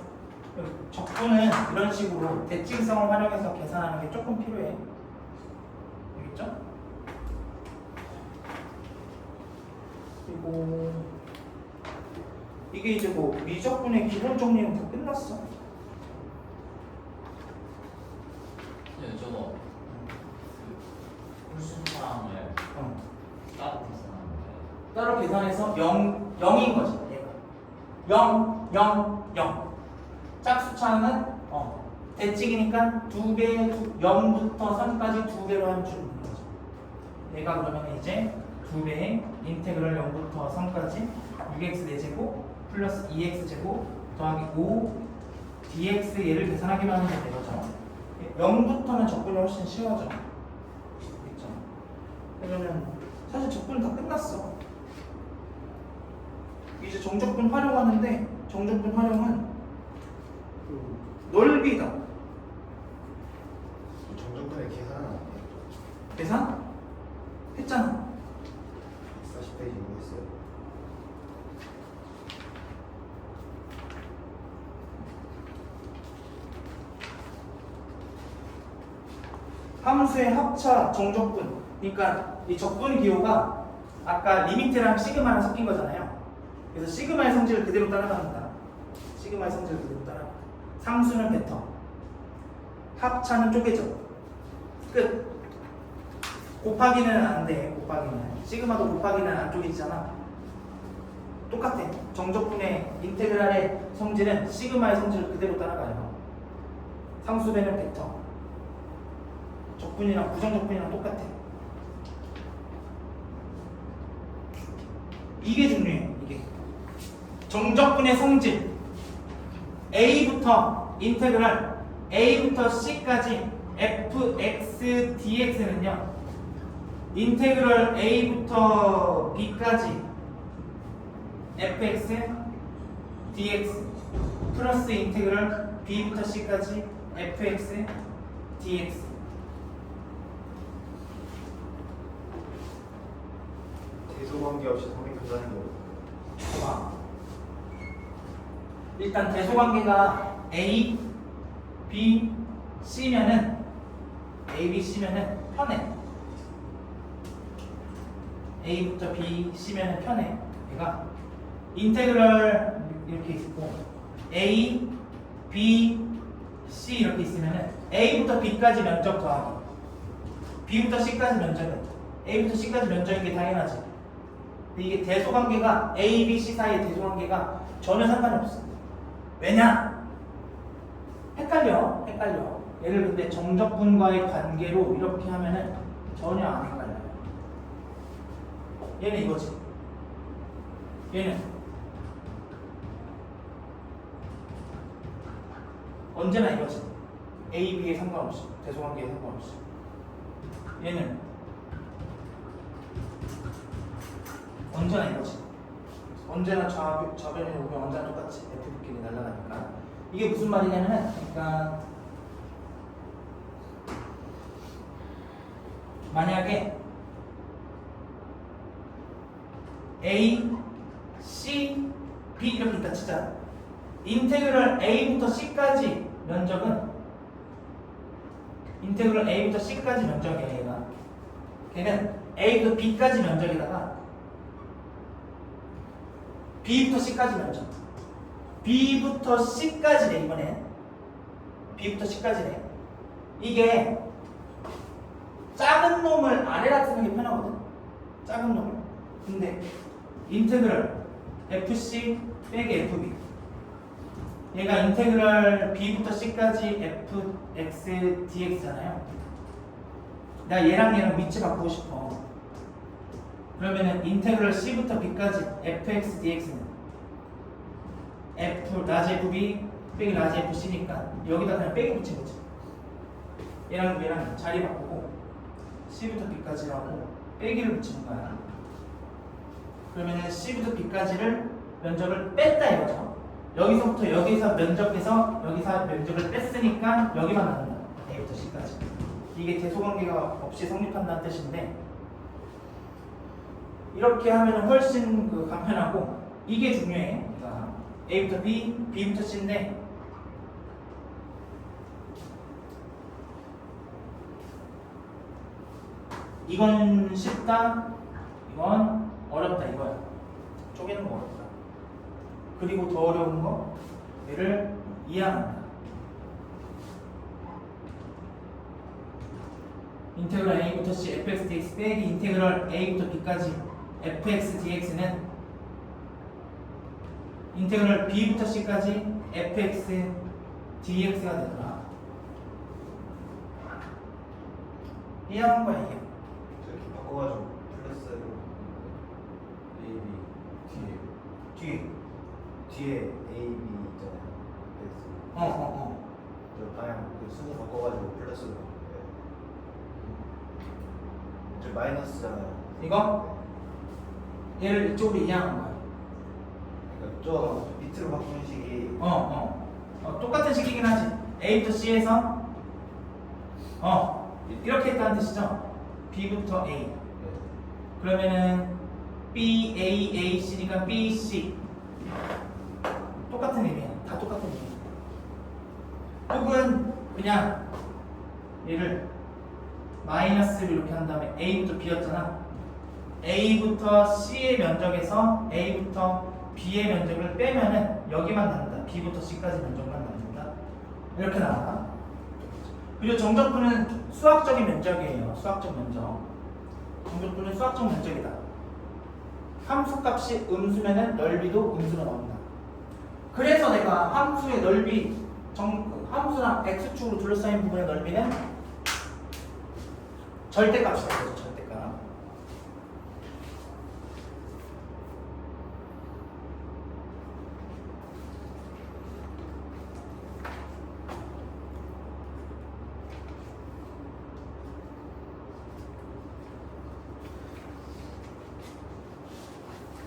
적분은 이런 식으로 대칭성을 활용해서 계산하는 게 조금 필요해. 알겠죠? 그리고 이게 이제 뭐 미적분의 기본 정리는 다 끝났어. 근데 저거 홀수차항을 따로 계산하는 거예요. 따로 계산해서 0인 거지. 얘가 0 짝수차는 대칭이니까 2배 0부터 3까지 2배로 하면 주는 거죠. 얘가 그러면 이제 2배의 인테그랄 0부터 3까지 6x 4제곱 플러스 2x제곱 더하기 5 dx 얘를 계산하기만 하면 되죠. 0부터는 적분이 훨씬 쉬워져. 그렇죠? 그러면 사실 적분은 다 끝났어. 이제 정적분 활용하는데 정적분 활용은 넓이다. 정적분의 계산은 안 돼요. 계산? 했잖아. 함수의 합차 정적분. 그러니까 이 적분 기호가 아까 리미트랑 시그마랑 섞인 거잖아요. 그래서 시그마의 성질을 그대로 따라갑니다. 시그마의 성질을 그대로 따라갑니다. 상수는 베터, 합차는 쪼개져. 끝. 곱하기는 안 돼. 곱하기는 시그마도 곱하기는 안 쪼개지잖아. 똑같아. 정적분의 인테그랄의 성질은 시그마의 성질을 그대로 따라가요. 상수배는 베터, 적분이랑 부정적분이랑 똑같아. 이게 중요해. 이게 정적분의 성질 A부터 인테그랄 A부터 C까지 fx dx는요 인테그랄 A부터 B까지 fx dx 플러스 인테그랄 B부터 C까지 fx dx. 대소관계 없이 성립한다는 거. 봐봐. 일단 대소관계가 A, B, C면은 A, B, C면은 편해. A부터 B, C면은 편해. 얘가 인테그럴 이렇게 있고 A, B, C 이렇게 있으면은 A부터 B까지 면적 더하기 B부터 C까지 면적은 A부터 C까지 면적인 게 당연하지. 근데 이게 대소관계가 A, B, C 사이의 대소관계가 전혀 상관이 없어. 왜냐? 헷갈려. 얘를 근데 정적분과의 관계로 이렇게 하면은 전혀 안 헷갈려요. 얘는 이거지. 얘는 언제나 이거지. A, B에 상관없이, 대소관계에 상관없이. 얘는 언제나 이거지. 언제나 좌변에 오면 언제나 똑같이 F끼리 날아가니까. 이게 무슨 말이냐면은, 그러니까 만약에 A, C, B 이렇게 있다 치자. 인테그럴 A부터 C까지 면적은 인테그럴 A부터 C까지 면적이야. 얘가 걔는 A부터 B까지 면적에다가 B부터 C까지 면적, B부터 C까지네. 이번엔 B부터 C까지네. 이게 작은 놈을 아래라 쓰는 게 편하거든. 작은 놈을. 근데 인테그럴 FC 빼기 FB, 얘가 인테그럴 B부터 C까지 fx dx잖아요. 나 얘랑 위치 바꾸고 싶어. 그러면은 인테그럴 C부터 B까지 fx dx는 f 라지 fb 빼기 라지 fc니까 여기다 그냥 빼기 붙인 거지. 얘랑 자리 바꾸고 C부터 B까지라고 빼기를 붙이는 거야. 그러면은 C부터 B까지를 면적을 뺐다 이거죠. 여기서부터 여기서 면적에서 여기서 면적을 뺐으니까 여기만 남는다. A부터 C까지. 이게 대소관계가 없이 성립한다는 뜻인데, 이렇게 하면 훨씬 간편하고 이게 중요해. 그러니까 A부터 B, B부터 C인데 이건 쉽다, 이건 어렵다 이거야. 쪼개는 거 어렵다. 그리고 더 어려운 거, 얘를 이해한다. 인테그럴 A부터 C fx dx 빼기 인테그럴 A부터 B까지 fx dx는 인테그럴 B부터 C까지 fx dx가 되더라. 이해한 거야 이게. 이렇게 바꿔가지고 플러스로 A, B 뒤에 A, B 있잖아요. 그래서 저 방향 그 순서 바꿔가지고 플러스로. 저 마이너스잖아요. 이거? 얘를 이쪽으로 이해하는 거야. 그러니까 저 밑으로 바꾸는 식이 똑같은 식이긴 하지. A부터 C에서 이렇게 했다는 뜻이죠. B부터 A. 네. 그러면은 B, A, A, C니까 B, C. 똑같은 의미야. 다 똑같은 의미야. 혹은 그냥 얘를 마이너스를 이렇게 한 다음에 A부터 B였잖아. A부터 C의 면적에서 A부터 B의 면적을 빼면은 여기만 남는다. B부터 C까지 면적만 남는다. 이렇게 나와. 그리고 정적분은 수학적인 면적이에요. 수학적 면적. 정적분은 수학적 면적이다. 함수값이 음수면은 넓이도 음수로 나온다. 그래서 내가 함수의 넓이, 함수랑 x축으로 둘러싸인 부분의 넓이는 절대값이라고 하죠. 절대값.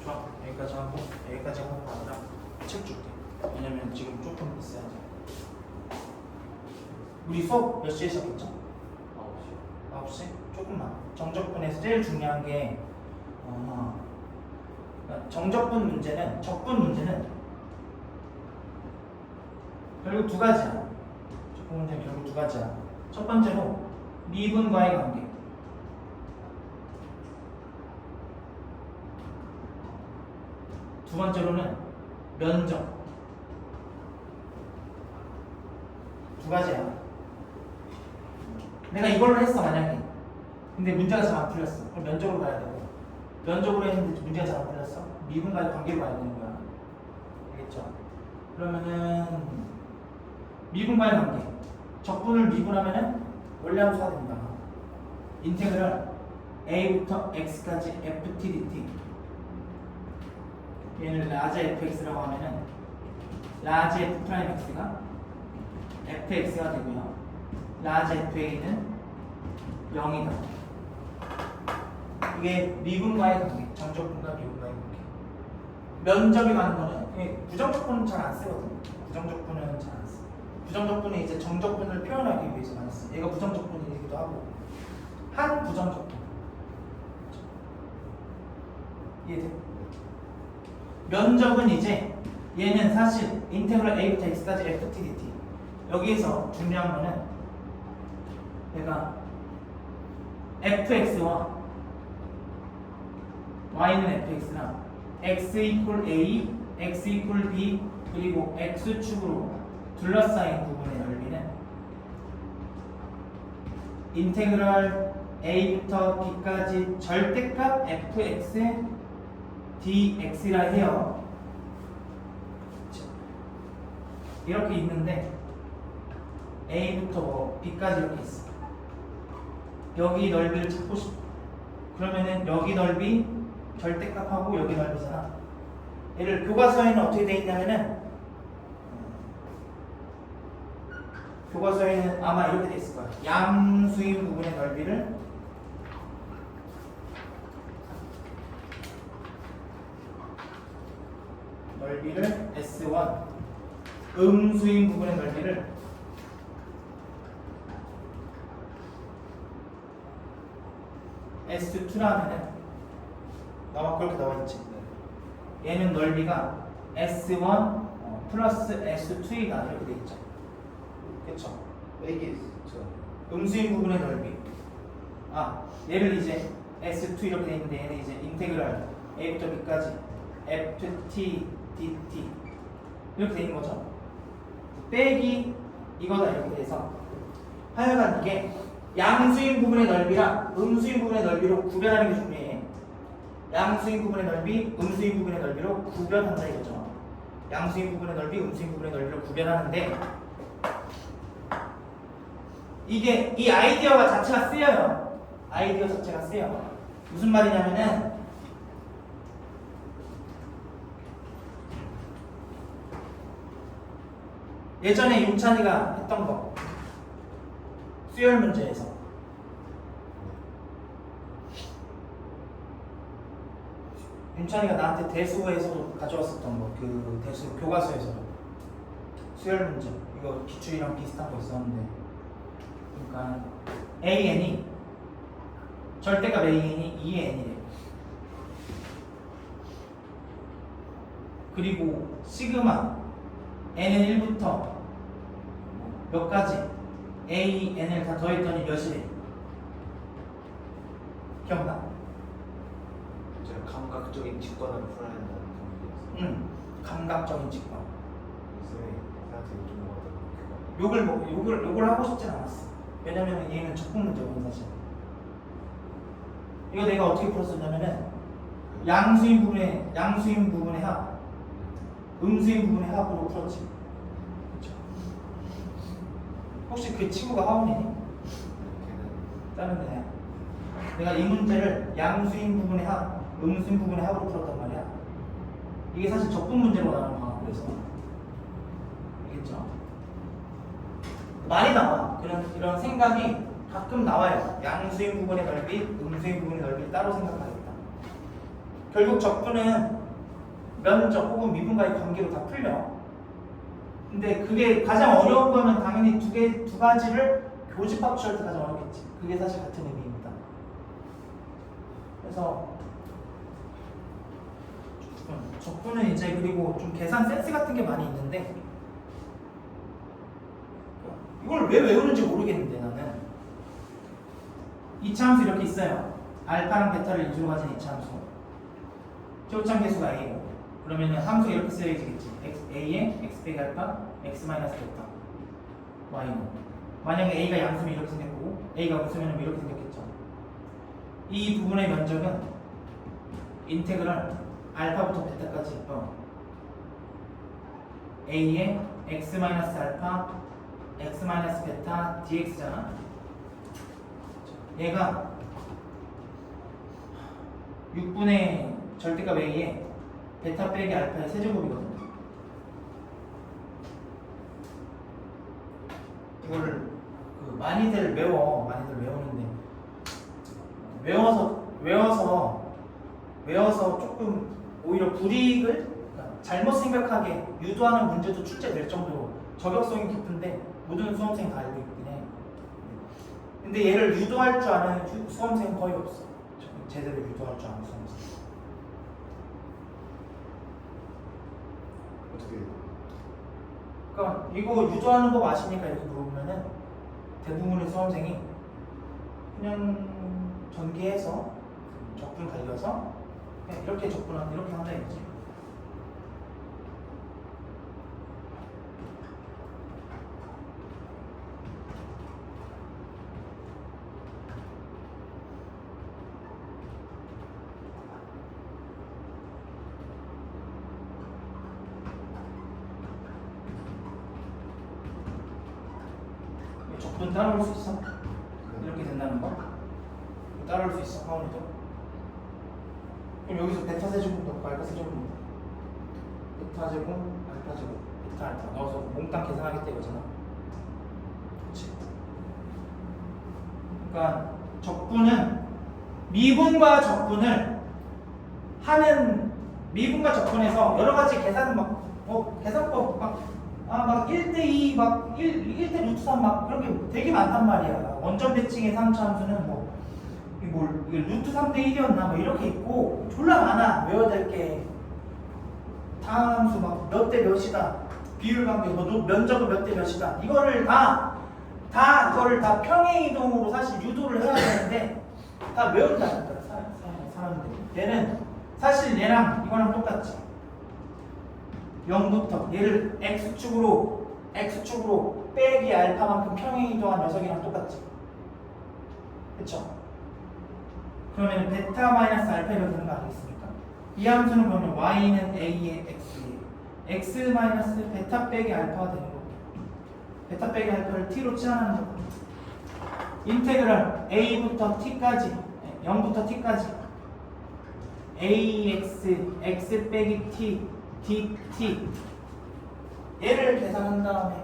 좋아. 여기까지 하고 나오라. 책 줄게. 왜냐면 지금 조금 있어야지. 우리 수업 몇 시에 시작했죠? 9시. 9시? 조금만. 정적분에서 제일 중요한 게 그러니까 정적분 문제는, 적분 문제는 결국 두 가지야. 적분 문제는 결국 두 가지야. 첫 번째로 미분과의 관계. 두 번째로는 면적. 두 가지야. 내가 이걸로 했어 만약에. 근데 문제가 잘 안 풀렸어. 그럼 면적으로 가야 되고. 면적으로 했는데 문제가 잘 안 풀렸어. 미분과의 관계로 가야 되는 거야. 알겠죠? 그러면은 미분과의 관계. 적분을 미분하면은 원래 함수가 됩니다. 인테그랄 a부터 x까지 ft dt. 얘를 라지 fx라고 하면은 라지 f 프라임 x가 fx가 되고요. 라지 fa는 0이다. 이게 미분과의 관계, 정적분과 미분과의 관계. 면적이 가는 거는 부정적분은 잘 안 쓰거든. 부정적분은 잘 안 써. 부정적분은 이제 정적분을 표현하기 위해서 많이 써. 얘가 부정적분이기도 하고 한 부정적분. 이해돼? 면적은 이제 얘는 사실 인테그랄 a부터 x까지 ft dt. 여기에서 중요한 거는 내가 fx와 y는 fx나 x 이퀄 a, x 이퀄 b 그리고 x축으로 둘러싸인 부분의 넓이는 인테그랄 a부터 b까지 절대값 fx dx라 해요. 이렇게 있는데 a부터 b까지 이렇게 있어. 여기 넓이를 찾고 싶어. 그러면은 여기 넓이 절대값하고 여기 넓이잖아. 얘를 교과서에는 어떻게 돼 있냐면은 교과서에는 아마 이렇게 돼 있을 거야. 양수인 부분의 넓이를 S1, 음수인 부분의 넓이를 S2라 하면은 그렇게 나와있지. 얘는 넓이가 S1 플러스 S2이다 이렇게 돼 있죠. 그쵸? 이게 있죠. 음수인 부분의 넓이. 얘를 이제 S2 이렇게 돼 있는데 얘는 이제 인테그랄 A부터 B까지 FT DT 이렇게 돼 있는 거죠. 빼기 이거다 이렇게 돼서 하여간 이게 양수인 부분의 넓이랑 음수인 부분의 넓이로 구별하는 게 중요해. 양수인 부분의 넓이, 음수인 부분의 넓이로 구별한다 이거죠. 양수인 부분의 넓이, 음수인 부분의 넓이로 구별하는데 이게 이 아이디어가 자체가 쓰여요. 아이디어 자체가 쓰여. 무슨 말이냐면은 예전에 윤찬이가 했던 거 수열 문제에서 윤찬이가 나한테 대수에서도 가져왔었던 거, 그 대수 교과서에서도 수열 문제 이거 기출이랑 비슷한 거 있었는데, 그러니까 AN이 절대값 AN이 2의 N이래. 그리고 시그마 N은 1부터 몇 가지 A, N을 다 더했더니 몇이래? 기억나? 제가 감각적인 직관을 풀어야 된다는 경우였어요. 감각적인 직관. 쌤이 나한테 요즘 뭐가 욕을 하고 싶진 않았어. 왜냐면 얘는 적분 문제거든 사실. 이거 내가 어떻게 풀었었냐면은 양수인 부분의 합, 음수인 부분의 합으로 풀었지. 그렇죠? 혹시 그 친구가 하원이니? 걔는 다른 애야. 내가 이 문제를 양수인 부분의 합, 음수인 부분의 합으로 풀었단 말이야. 이게 사실 적분 문제로 나오는 거야. 그래서 알겠죠? 많이 나와. 이런 생각이 가끔 나와요. 양수인 부분의 넓이, 음수인 부분의 넓이 따로 생각하겠다. 결국 적분은 면적 혹은 미분과의 관계로 다 풀려. 근데 그게 가장 어려운 거는 당연히 두 가지를 교집합 취할 때 가장 어렵겠지. 그게 사실 같은 의미입니다. 그래서 적분은 이제 그리고 좀 계산 센스 같은 게 많이 있는데 이걸 왜 외우는지 모르겠는데 나는 이차함수 이렇게 있어요. 알파랑 베타를 인수로 가진 이차함수. 최고점 계수가 a고 그러면은 함수 이렇게 쓰여지겠지. a에 x 빼기 알파, x 마이너스 베타, y는 만약에 a가 양수면 이렇게 생겼고 a가 음수면 이렇게 생겼겠죠. 이 부분의 면적은 인테그랄 알파부터 베타까지 a에 x 마이너스 알파, x 마이너스 베타 dx잖아. 얘가 6분의 절대값 a에 베타 빼기 알파의 세제곱이거든. 이거를 많이들 외우는데 외워서 조금 오히려 불이익을 그러니까 잘못 생각하게 유도하는 문제도 출제될 정도로 저격성이 깊은데 모든 수험생이 다 알고 있긴 해. 근데 얘를 유도할 줄 아는 수험생은 거의 없어. 제대로 유도할 줄 아는 수험생. 어떻게 그러니까 이거 유도하는 법 아십니까? 이렇게 물어보면은 대부분의 수험생이 그냥 전개해서 적분 달려서 그냥 이렇게 적분하고 이렇게 한다 이거지. 적분 따라올 수 있어? 이렇게 된다는 거? 따라올 수 있어, 하원이도? 그럼 여기서 베타 세제곱 넣고 알파 세제곱 넣고 베타 제곱, 알파 제곱, 베타 알파 넣어서 몽땅 계산하겠다 이거잖아. 그렇지? 그러니까 적분은 미분과 적분을 하는 미분과 적분에서 여러 가지 계산 계산법 막 1대2 막 1대 루트 3 막 그런 게 되게 많단 말이야. 원점 대칭의 3차 함수는 이게 루트 3대 1이었나 뭐 이렇게 있고 졸라 많아. 외워야 될 게 다음 함수 막 몇 대 몇이다. 비율 관계 면적은 몇 대 몇이다. 이거를 다 평행 이동으로 사실 유도를 해야 되는데 다 외운다니까 사람들이. 얘는 사실 얘랑 이거랑 똑같지. 0부터 얘를 x축으로 빼기 알파만큼 평행 이동한 녀석이랑 똑같지. 그쵸? 그러면 베타 마이너스 알파가 되는 거 아니겠습니까? 이 함수는 그러면 y는 a의 x 마이너스 베타 빼기 알파가 되는 거고 베타 빼기 알파를 t로 치환하는 거고 인테그랄 a부터 t까지 0부터 t까지 ax x 빼기 t dt 얘를 계산한 다음에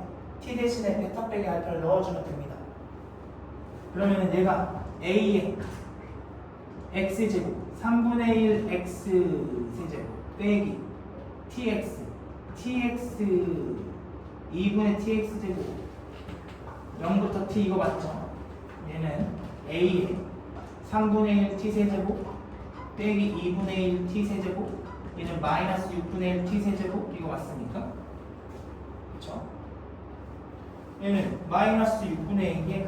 t 대신에 베타 빼기 알파를 넣어주면 됩니다. 그러면 얘가 a의 x제곱 3분의 1 x세제곱 빼기 tx 2분의 tx제곱 0부터 t 이거 맞죠? 얘는 a의 3분의 1 t세제곱 빼기 2분의 1 t세제곱 얘는 마이너스 6분의 1 t세제곱 이거 맞습니까? 그쵸? 얘는 마이너스 6분의 1에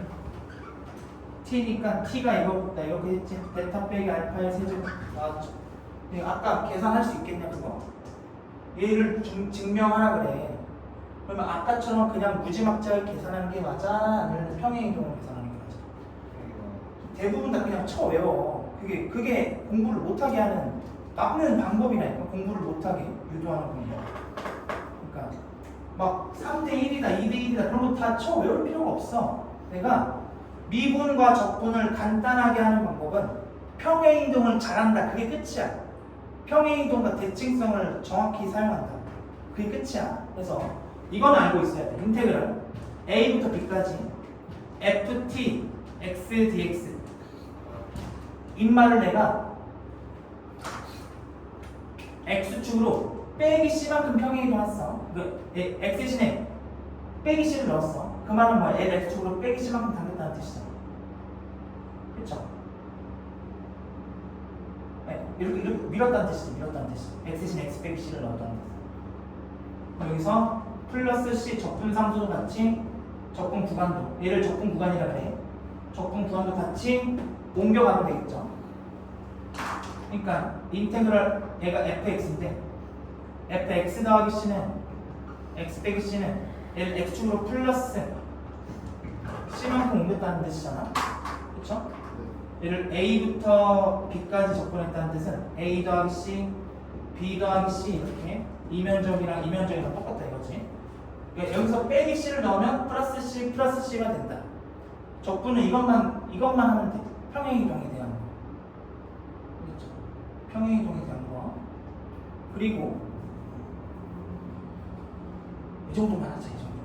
t니까 t가 이거보다 이렇게 했지. 베타 빼기 알파의 세제곱 나왔죠. 근데 아까 계산할 수 있겠냐 그거? 얘를 증명하라 그래. 그러면 아까처럼 그냥 무지막지하게 계산하는 게 맞아? 아니면 평행이동을 계산하는 게 맞아? 대부분 다 그냥 쳐 외워. 그게 공부를 못하게 하는 나쁜 방법이라니까. 공부를 못하게 유도하는 방법. 그러니까 막 3대1이다 2대1이다 그런 거 다 쳐 외울 필요가 없어. 내가 미분과 적분을 간단하게 하는 방법은 평행이동을 잘한다. 그게 끝이야. 평행이동과 대칭성을 정확히 사용한다. 그게 끝이야. 그래서 이건 알고 있어야 돼. 인테그럴 a부터 b까지 ft x dx 인말을 내가 x축으로 빼기 c만큼 평행이동했어. 그 x 대신에 빼기 c를 넣었어. 그 말은 뭐야? l x축으로 빼기 c만큼 당겼다는 뜻이잖아. 그쵸? 네, 이렇게 밀었다는 뜻이지. 밀었다는 뜻이. x 대신에 x 빼기 c를 넣었다는 뜻. 여기서 플러스 c 적분 상수도 같이 적분 구간도 얘를 적분 구간이라 그래. 적분 구간도 같이 옮겨가면 되겠죠. 그러니까 인테그럴 얘가 fx인데 fx 더하기 c는 x 빼기 c는 얘를 x축으로 플러스 c만큼 옮겼다는 뜻이잖아. 그쵸? 얘를 a부터 b까지 적분했다는 뜻은 a 더하기 c, b 더하기 c 이렇게 이면적이랑 이면적이랑 똑같다 이거지. 그러니까 여기서 빼기 c를 넣으면 플러스 c가 된다. 적분은 이것만 하면 돼. 평행이동에 대한 거. 그렇죠? 평행이동에 대한 거. 그리고 이 정도만 하자. 이 정도.